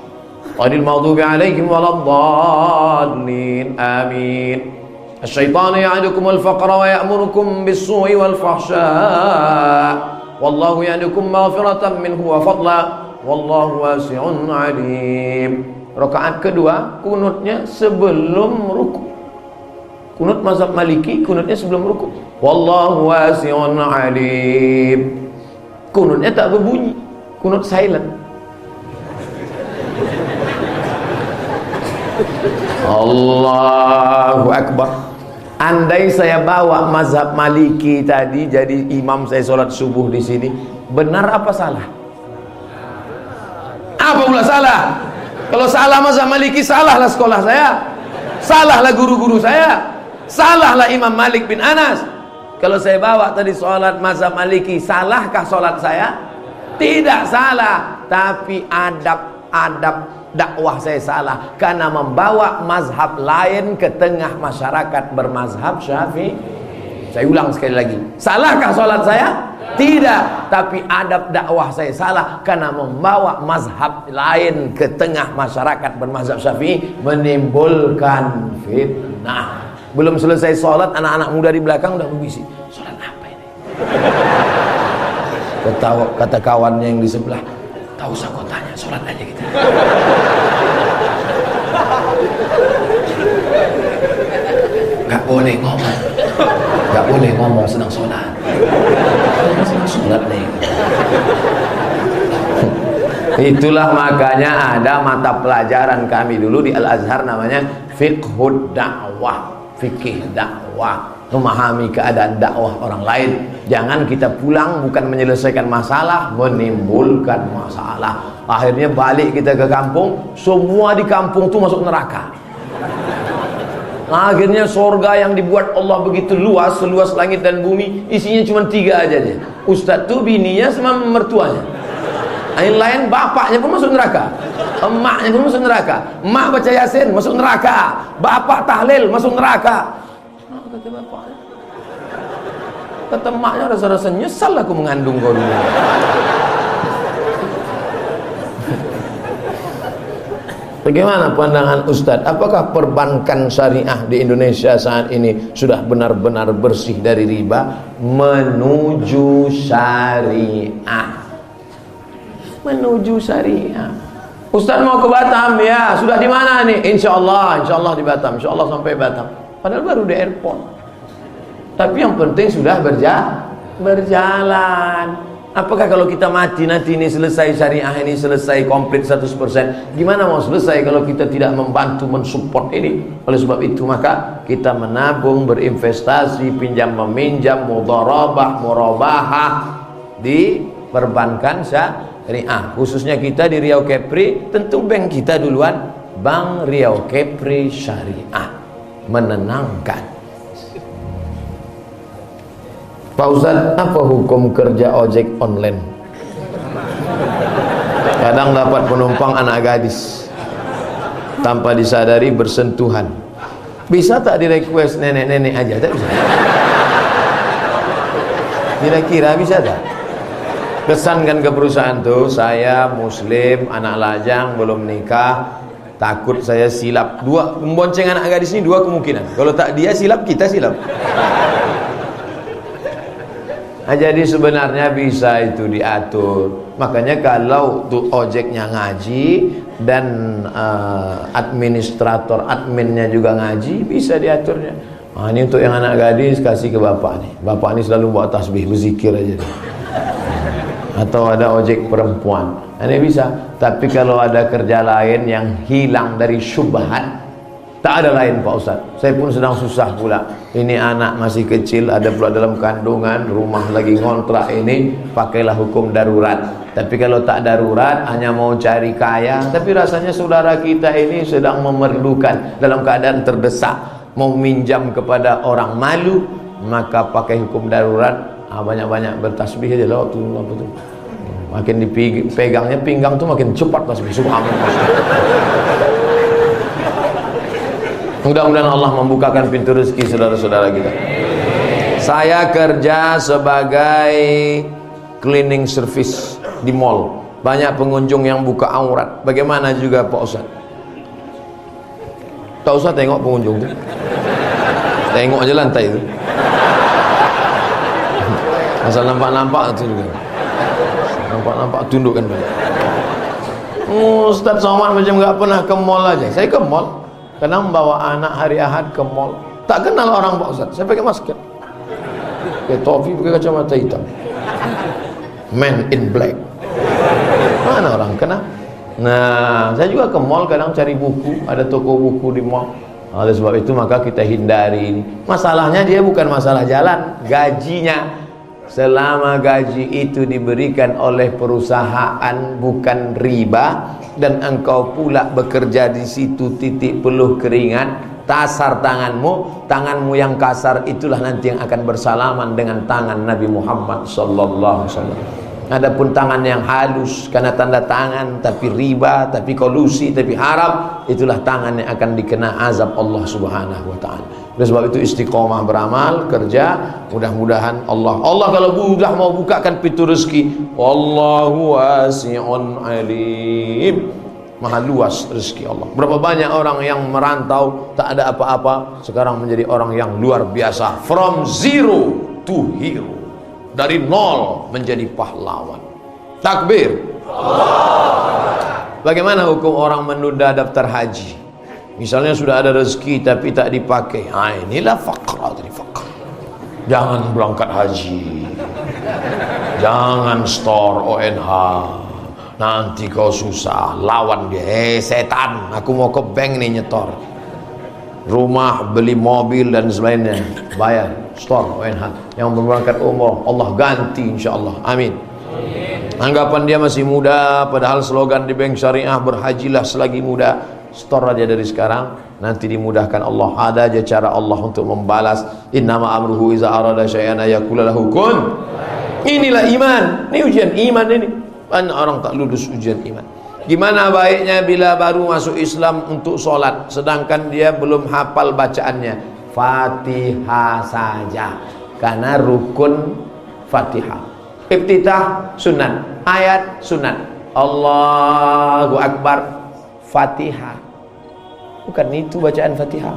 Ghairil maghdubi alaihim waladdallin. Amin. Asy-syaitanu ya'idukumul faqra wa ya'murukum bis-su'i wal fahsya'. Wallahu ya'idukum maghfiratan minhu wa fadla. Wallahu wasi'un 'alim. Rakaat kedua kunutnya sebelum ruku. Kunut mazhab Maliki kunutnya sebelum ruku. Wallahu wasi'un 'alim. Kunutnya tak berbunyi, kunut silent. Allahu Akbar. Andai saya bawa mazhab Maliki tadi jadi imam saya sholat subuh di sini, benar apa salah? Apa pula salah? Kalau salah mazhab Maliki, salahlah sekolah saya, salahlah guru-guru saya, salahlah Imam Malik bin Anas. Kalau saya bawa tadi sholat mazhab Maliki, salahkah sholat saya? Tidak salah, tapi adab dakwah saya salah karena membawa mazhab lain ke tengah masyarakat bermazhab Syafi'i. Saya ulang sekali lagi, salahkah sholat saya? Tidak, tapi adab dakwah saya salah karena membawa mazhab lain ke tengah masyarakat bermazhab Syafi'i, menimbulkan fitnah. Belum selesai sholat, anak-anak muda di belakang udah berbisik, sholat apa ini? Kata kawannya yang di sebelah, tak usah kau tanya, sholat aja kita. Gak boleh ngomong, gak boleh ngomong sedang sholat. Sedang sholat nih. Itulah makanya ada mata pelajaran kami dulu di Al-Azhar namanya Fiqhud Da'wah, fikih dakwah. memahami keadaan dakwah orang lain. Jangan kita pulang bukan menyelesaikan masalah, menimbulkan masalah. Akhirnya balik kita ke kampung, semua di kampung tuh masuk neraka. Akhirnya surga yang dibuat Allah begitu luas, seluas langit dan bumi, isinya cuma 3 aja dia. Ustadz tuh bininya sama mertuanya. Yang lain bapaknya pun masuk neraka, emaknya pun masuk neraka. Emak baca Yasin masuk neraka, bapak tahlil masuk neraka. Kata bapaknya, kata emaknya, rasa-rasa nyesal aku mengandung kau dulu. Bagaimana pandangan Ustadz? Apakah perbankan syariah di Indonesia saat ini sudah benar-benar bersih dari riba menuju syariah? Menuju syariah. Ustadz mau ke Batam, ya sudah di mana nih? Insya Allah di Batam. Insya Allah sampai Batam. Padahal baru di airport. Tapi yang penting sudah berjalan. Apakah kalau kita mati nanti ini selesai syariah ini selesai komplit 100%? Gimana mau selesai kalau kita tidak membantu mensupport ini? Oleh sebab itu maka kita menabung, berinvestasi, pinjam meminjam, mudharabah, murabahah di perbankan syariah. Khususnya kita di Riau Kepri, tentu bank kita duluan, Bank Riau Kepri Syariah. Menenangkan. Pak Ustadz, apa hukum kerja ojek online? Kadang dapat penumpang anak gadis, tanpa disadari bersentuhan. Bisa tak di-request nenek-nenek aja? Tak bisa. Kira-kira bisa tak? Kesankan ke perusahaan tuh, saya muslim, anak lajang, belum nikah, takut saya silap. Membonceng anak gadis ini 2 kemungkinan. Kalau tak dia silap, kita silap. Jadi sebenarnya bisa itu diatur. Makanya kalau tuh ojeknya ngaji dan adminnya juga ngaji, bisa diaturnya. Ini untuk yang anak gadis kasih ke bapak nih. Bapak ini selalu bawa tasbih, berzikir aja deh. Atau ada ojek perempuan, ini bisa. Tapi kalau ada kerja lain yang hilang dari syubhat, tak ada lain Pak Ustaz. Saya pun sedang susah pula. Ini anak masih kecil, ada pula dalam kandungan, rumah lagi ngontrak ini, pakailah hukum darurat. Tapi kalau tak darurat, hanya mau cari kaya, tapi rasanya saudara kita ini sedang memerlukan, dalam keadaan terdesak, mau minjam kepada orang malu, maka pakai hukum darurat. Banyak-banyak bertasbih aja lah waktu apa tuh. Makin dipegangnya pinggang tuh makin cepat tasbih. Subhanallah. Mudah-mudahan Allah membukakan pintu rezeki saudara-saudara kita. Saya kerja sebagai cleaning service di mall. Banyak pengunjung yang buka aurat. Bagaimana juga Pak Ustaz? Tak usah tengok pengunjung tu. Tengok aja lantai itu. Asal nampak-nampak tu juga. Nampak-nampak tundukkan banyak. Ustaz Somad macam enggak pernah ke mall aja. Saya ke mall. Kadang bawa anak hari Ahad ke mall. Tak kenal orang Pak Ustaz. Saya pakai masker. Pakai topi, pakai kacamata hitam. Man in black. Mana orang kenal? Nah, saya juga ke mall kadang cari buku. Ada toko buku di mall. Oleh sebab itu maka kita hindari ini. Masalahnya dia bukan masalah jalan, gajinya. Selama gaji itu diberikan oleh perusahaan bukan riba, dan engkau pula bekerja di situ titik peluh keringat, kasar tanganmu yang kasar itulah nanti yang akan bersalaman dengan tangan Nabi Muhammad sallallahu alaihi wasallam. Adapun tangan yang halus karena tanda tangan tapi riba, tapi kolusi, tapi haram, itulah tangan yang akan dikena azab Allah Subhanahu wa taala. Oleh sebab itu istiqomah beramal, kerja, mudah-mudahan Allah kalau mudah mau bukakan pintu rezeki. Wallahu wasi'un alim. Maha luas rezeki Allah. Berapa banyak orang yang merantau tak ada apa-apa, sekarang menjadi orang yang luar biasa. From zero to hero. Dari nol menjadi pahlawan. Takbir. Bagaimana hukum orang menunda daftar haji? Misalnya sudah ada rezeki tapi tak dipakai. Inilah faqra dari faqr. Jangan berangkat haji. Jangan store ONH. Nanti kau susah, lawan dia. Setan, aku mau ke bank nih nyetor. rumah, beli mobil dan sebagainya, bayar, store ONH. Yang berangkat umrah, Allah ganti insyaallah, amin. Anggapan dia masih muda, padahal slogan di bank syariah berhajilah selagi muda. Store aja dari sekarang, nanti dimudahkan Allah. Ada aja cara Allah untuk membalas. Innama amruhu iza arada syai'an ayaqula lahu kun. Inilah iman. Ini ujian iman ini. Banyak orang tak lulus ujian iman. Gimana baiknya bila baru masuk Islam untuk sholat, sedangkan dia belum hafal bacaannya? Fatihah saja, karena rukun Fatihah. Iftitah sunat, ayat sunat. Allahu Akbar, Fatihah. Bukan itu bacaan Fatihah.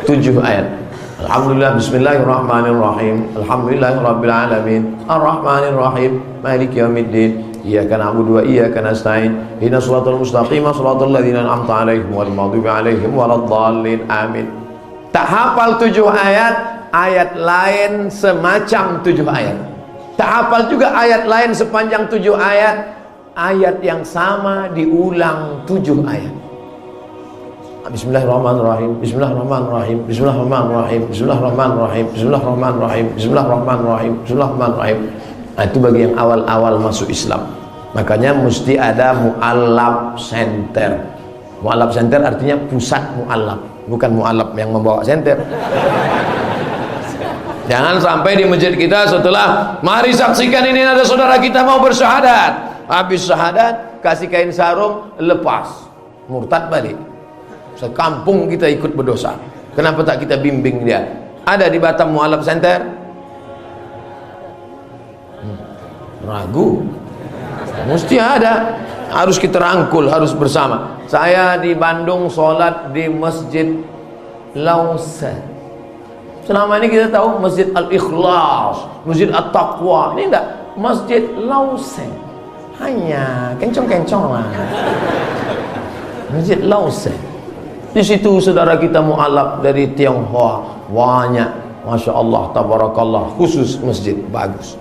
7 ayat. Alhamdulillah, bismillahirrahmanirrahim. Alhamdulillahirabbil alamin. Arrahmanir rahim. Maliki yaumiddin. Iyyaka na'budu wa iyyaka nasta'in. Ihdinas shiratal mustaqim, shiratal ladzina an'amta 'alaihim ghairil maghdubi 'alaihim waladdallin. Amin. Tak hafal 7 ayat, ayat lain semacam 7 ayat. Tak hafal juga ayat lain sepanjang 7 ayat, ayat yang sama diulang 7 ayat. Bismillahirrahmanirrahim. Bismillahirrahmanirrahim. Bismillahirrahmanirrahim. Bismillahirrahmanirrahim. Bismillahirrahmanirrahim. Bismillahirrahmanirrahim. Bismillahirrahmanirrahim. Nah, itu bagi yang awal-awal masuk Islam. Makanya mesti ada mu'allaf center. Mu'allaf center artinya pusat mu'allaf, bukan mu'allaf yang membawa senter. Jangan sampai di masjid kita setelah mari saksikan ini ada saudara kita mau bersyahadat, habis syahadat kasih kain sarung, lepas, murtad balik. Sekampung kita ikut berdosa. Kenapa tak kita bimbing dia? Ada di Batam mu'allaf center? Ragu. Mesti ada. Harus kita rangkul, harus bersama. Saya di Bandung sholat di Masjid Lausa. Selama ini kita tahu Masjid Al-Ikhlas, Masjid At-Taqwa. Ini enggak, Masjid Lausa. Hanya kencong-kencong lah. Masjid Lausa. Di situ saudara kita mu'alaf dari Tionghoa banyak, masya Allah, tabarakallah, khusus masjid bagus.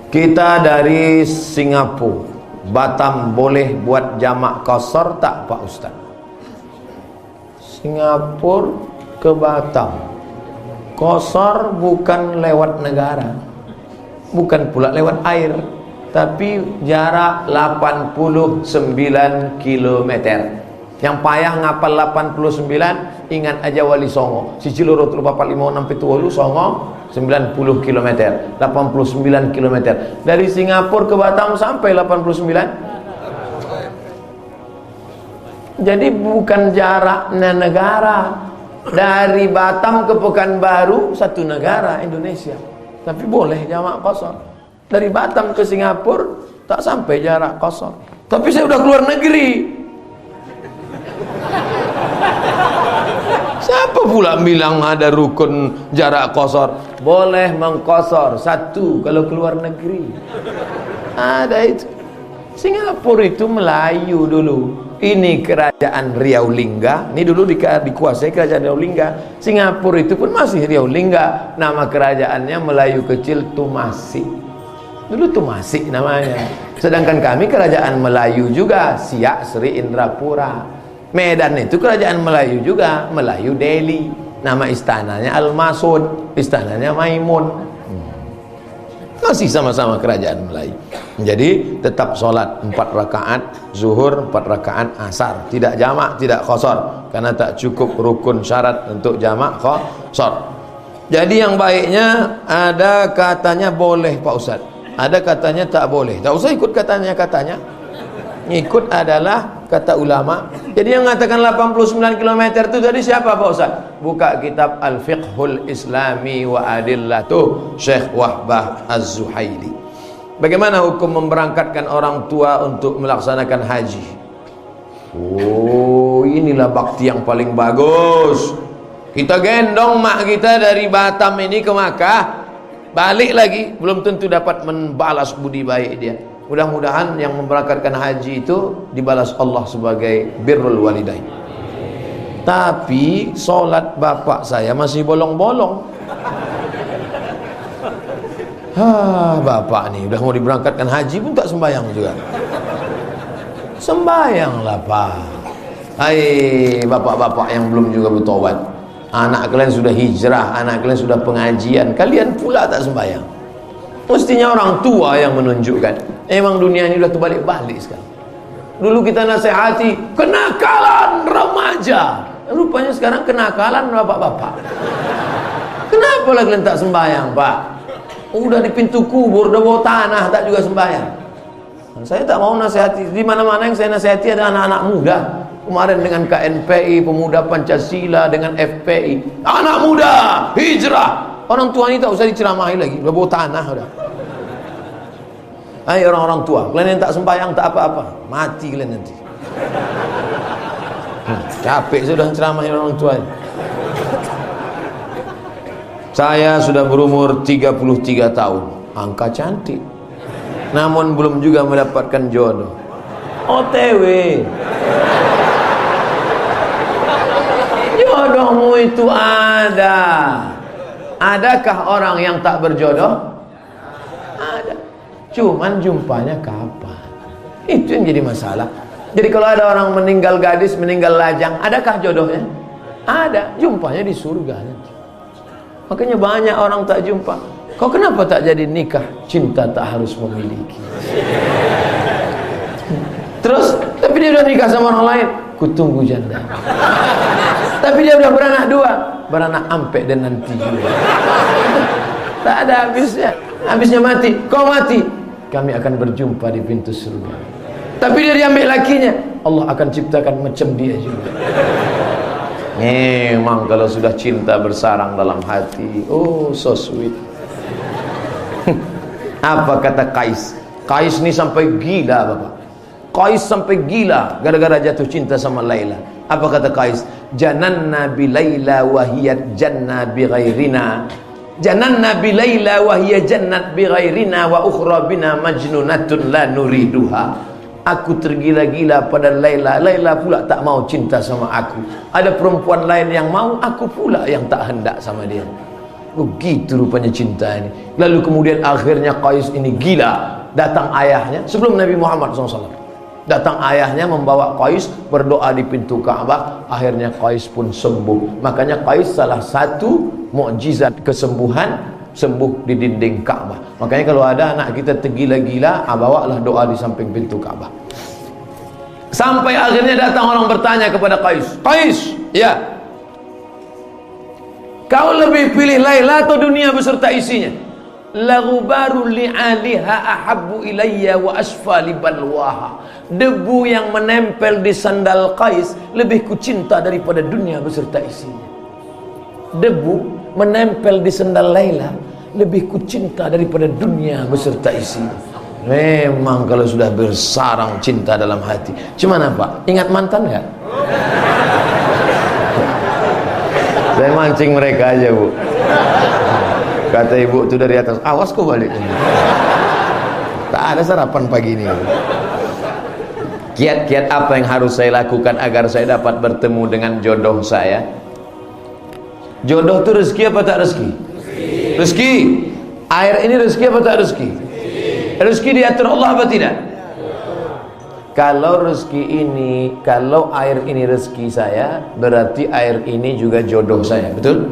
Kita dari Singapura, Batam boleh buat jamak qasar tak Pak Ustaz? Singapura ke Batam, qasar bukan lewat negara, bukan pula lewat air, tapi jarak 89 kilometer. Yang payah ngapal 89, ingat aja Wali Songo. Siji loro telu papat lima enam pitu wolu Songo 90 km, 89 km. Dari Singapura ke Batam sampai 89. Jadi bukan jaraknya negara. Dari Batam ke Pekanbaru satu negara Indonesia. Tapi boleh jamak qasar. Dari Batam ke Singapura tak sampai jarak qasar. Tapi saya udah keluar negeri. Siapa pula bilang ada rukun jarak qasar? Boleh mengqasar satu kalau keluar negeri. Ada itu. Singapura itu Melayu dulu. Ini kerajaan Riau Lingga. Ini dulu dikuasai kerajaan Riau Lingga. Singapura itu pun masih Riau Lingga. Nama kerajaannya Melayu kecil Tumasik. Dulu Tumasik namanya. Sedangkan kami kerajaan Melayu juga, Siak Sri Indrapura. Medan itu kerajaan Melayu juga, Melayu Delhi. Nama istananya Al-Masud, istananya Maimun. Masih sama-sama kerajaan Melayu. Jadi tetap sholat 4 rakaat zuhur, 4 rakaat asar, tidak jamak, tidak qasar, karena tak cukup rukun syarat untuk jamak qasar. Jadi yang baiknya ada katanya boleh Pak Ustaz, ada katanya tak boleh. Tak usah ikut katanya. Ngikut adalah kata ulama. Jadi yang mengatakan 89 km itu dari siapa Pak Ustaz? Buka kitab Al-Fiqhul Islami wa Adillatuh Syekh Wahbah Az-Zuhaili. Bagaimana hukum memberangkatkan orang tua untuk melaksanakan haji? Oh, inilah bakti yang paling bagus. Kita gendong mak kita dari Batam ini ke Makkah, balik lagi belum tentu dapat membalas budi baik dia. Mudah-mudahan yang memberangkatkan haji itu dibalas Allah sebagai birrul walidain. Tapi solat bapak saya masih bolong-bolong. Bapak nih udah mau diberangkatkan haji pun tak sembahyang juga. Sembayanglah Pak. Hai bapak-bapak yang belum juga bertobat, anak kalian sudah hijrah, anak kalian sudah pengajian, kalian pula tak sembayang. Mestinya orang tua yang menunjukkan. Emang dunia ini udah terbalik-balik sekarang. Dulu kita nasihati kenakalan remaja, rupanya sekarang kenakalan bapak-bapak. Kenapa lah kalian tak sembayang Pak? Udah di pintu kubur, udah bawa tanah, tak juga sembayang. Saya tak mau nasihati. Di mana-mana yang saya nasihati ada anak-anak muda. Kemarin dengan KNPI, Pemuda Pancasila, dengan FPI. Anak muda, hijrah. Orang tua ini tak usah diceramahi lagi. Udah bawa tanah udah. Hai orang-orang tua, kalian yang tak sembahyang tak apa-apa, mati kalian nanti. Capek sudah ceramahi orang tua. Saya sudah berumur 33 tahun. Angka cantik. Namun belum juga mendapatkan jodoh. OTW. Jodohmu itu ada. Adakah orang yang tak berjodoh? Ada. Cuman jumpanya kapan? Itu yang jadi masalah. Jadi kalau ada orang meninggal gadis, meninggal lajang, adakah jodohnya? Ada. Jumpanya di surga nanti. Makanya banyak orang tak jumpa. Kau kenapa tak jadi nikah? Cinta tak harus memiliki. Terus, tapi dia udah nikah sama orang lain. Kutunggu janda. Tapi dia udah beranak dua. Beranak ampe dan nanti juga. Tak ada habisnya. Habisnya mati. Kau mati, kami akan berjumpa di pintu surga. Tapi dia diambil lakinya, Allah akan ciptakan macam dia juga. Memang kalau sudah cinta bersarang dalam hati, oh so sweet. Apa kata Qais? Qais ini sampai gila Bapak. Qais sampai gila gara-gara jatuh cinta sama Laila. Apa kata Qais? Jananna bi Laila wa hiya janna bi ghairina. Jananna bi Laila wa hiya jannat bi ghairina wa ukhra bina majnunatun la nuriduha. Aku tergila-gila pada Laila. Laila pula tak mau cinta sama aku. Ada perempuan lain yang mau, aku pula yang tak hendak sama dia. Begitu rupanya cinta ini. Lalu kemudian akhirnya Qais ini gila. Datang ayahnya sebelum Nabi Muhammad SAW. Datang ayahnya membawa Qais berdoa di pintu Ka'bah. Akhirnya Qais pun sembuh. Makanya Qais salah satu mukjizat kesembuhan, sembuh di dinding Ka'bah. Makanya kalau ada anak kita tergila-gila, bawalah doa di samping pintu Ka'bah. Sampai akhirnya datang orang bertanya kepada Qais. Qais, ya, kau lebih pilih Laila atau dunia beserta isinya? Laghubaru li'aliha ahabbu ilayya wa asfali balwaha. Debu yang menempel di sandal Qais lebih kucinta daripada dunia beserta isinya. Debu menempel di sandal Laila lebih kucinta daripada dunia beserta isinya. Memang kalau sudah bersarang cinta dalam hati. Cuman apa? Ingat mantan enggak? Saya mancing mereka aja Bu. Kata ibu itu dari atas, awas kau balik. Tak ada sarapan pagi ini. Kiat-kiat apa yang harus saya lakukan agar saya dapat bertemu dengan jodoh saya? Jodoh itu rezeki apa tak rezeki? Rezeki. Air ini rezeki apa tak rezeki? Rezeki diatur Allah apa tidak? Kalau rezeki ini, kalau air ini rezeki saya, berarti air ini juga jodoh saya, betul?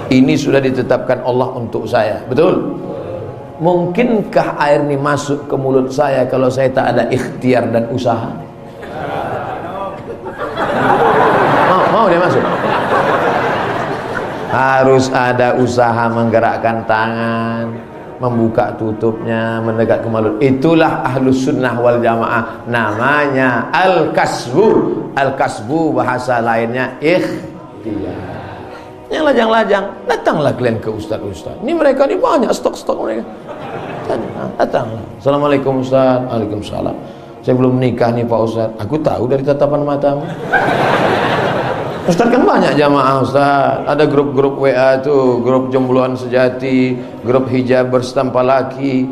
Ini sudah ditetapkan Allah untuk saya, betul? Mungkinkah air ini masuk ke mulut saya kalau saya tak ada ikhtiar dan usaha? Mau dia masuk? Harus ada usaha menggerakkan tangan, membuka tutupnya, mendekat ke mulut. Itulah ahlus sunnah wal jamaah. Namanya al-kasbu. Al-kasbu bahasa lainnya ikhtiar. Yang lajang-lajang, datanglah kalian ke ustaz-ustaz. Ini mereka ini banyak stok-stok mereka. Datanglah. Assalamualaikum Ustaz. Waalaikumsalam. Saya belum nikah nih Pak Ustaz. Aku tahu dari tatapan matamu. Ustaz kan banyak jamaah Ustaz. Ada grup-grup WA tuh, grup jombloan sejati, grup hijab bersetampa laki.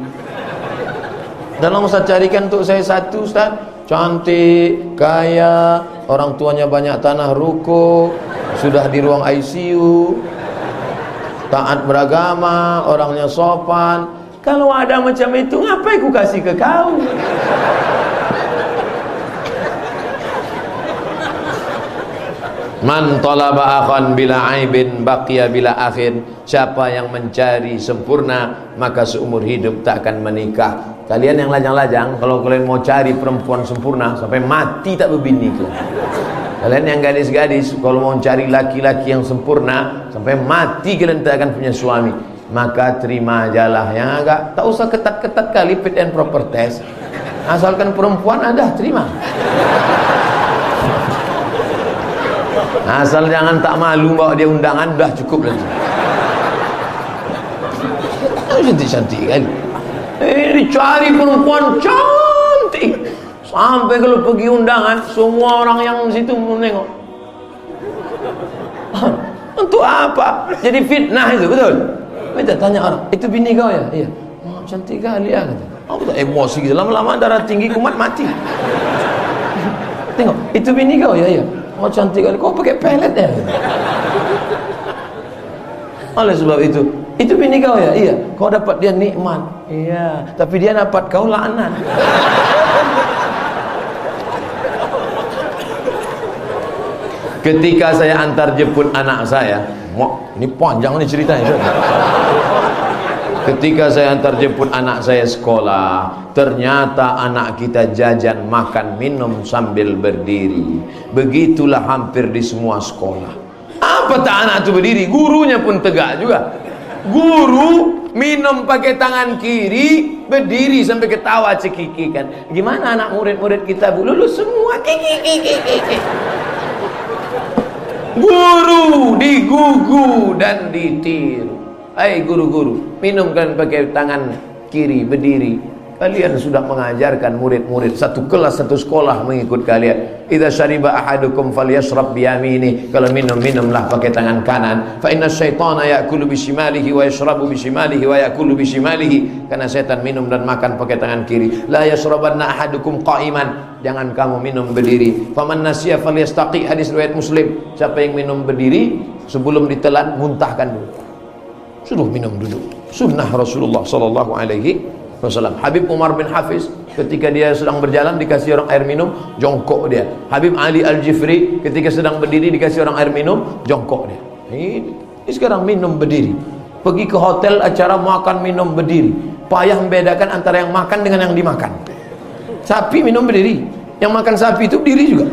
Dalam Ustaz carikan untuk saya satu Ustaz. Cantik, kaya, orang tuanya banyak tanah ruko, sudah di ruang ICU, taat beragama, orangnya sopan. Kalau ada macam itu, ngapain ku kasih ke kau? Man talaba akhan bila aibin baqiya bila akhin. Siapa yang mencari sempurna maka seumur hidup tak akan menikah. Kalian yang lajang-lajang, kalau kalian mau cari perempuan sempurna sampai mati tak berbini kalian yang gadis-gadis, kalau mau cari laki-laki yang sempurna sampai mati kalian tak akan punya suami. Maka terima ajalah yang agak, tak usah ketat-ketat kali fit and proper test, asalkan perempuan ada, terima. Asal jangan tak malu bawa dia undangan, dah cukup nanti. Cantik-cantik kali. Dicari perempuan cantik, sampai kalau pergi undangan semua orang yang di situ menengok. Untuk apa? Jadi fitnah itu, betul? Kita tanya orang, itu bini kau ya? Iya. Oh, cantik kali ya, kata. Oh, emosi gitu, lama-lama darah tinggi kumat mati. Tengok, itu bini kau ya? Iya. Oh, cantik kali, kau pakai pelet ya? Oleh sebab itu bini kau ya? Iya. Kau dapat dia nikmat. Iya. Tapi dia dapat kau laknat. Ketika saya antar jemput anak saya, ini panjang nih ceritanya. Ketika saya antar jemput anak saya sekolah, ternyata anak kita jajan, makan, minum sambil berdiri. Begitulah hampir di semua sekolah. Apa tak anak itu berdiri? Gurunya pun tegak juga. Guru minum pakai tangan kiri, berdiri sampai ketawa cekikikan. Gimana anak murid-murid kita bu? Lulus semua. Kiki. Guru digugu dan ditiru. Hai guru-guru, minumkan pakai tangan kiri, berdiri. Kalian sudah mengajarkan murid-murid, satu kelas, satu sekolah mengikut kalian. Idza syariba ahadukum falyashrab biyamini. Kalau minumlah pakai tangan kanan. Fa inna syaitana ya'kulu bishimalihi wa yashrabu bishimalihi wa ya'kulu bishimalihi. Karena setan minum dan makan pakai tangan kiri. La yashrabanna ahadukum qa'iman. Jangan kamu minum berdiri. Faman nasiya falyastaqi. Hadis riwayat Muslim. Siapa yang minum berdiri sebelum ditelan, muntahkan dulu. Suruh minum dulu. Sunnah Rasulullah sallallahu alaihi wasallam. Habib Umar bin Hafiz ketika dia sedang berjalan dikasih orang air minum, jongkok dia. Habib Ali Al-Jifri ketika sedang berdiri dikasih orang air minum, jongkok dia. Ini sekarang minum berdiri. Pergi ke hotel acara makan minum berdiri. Payah membedakan antara yang makan dengan yang dimakan. Sapi minum berdiri, yang makan sapi itu berdiri juga.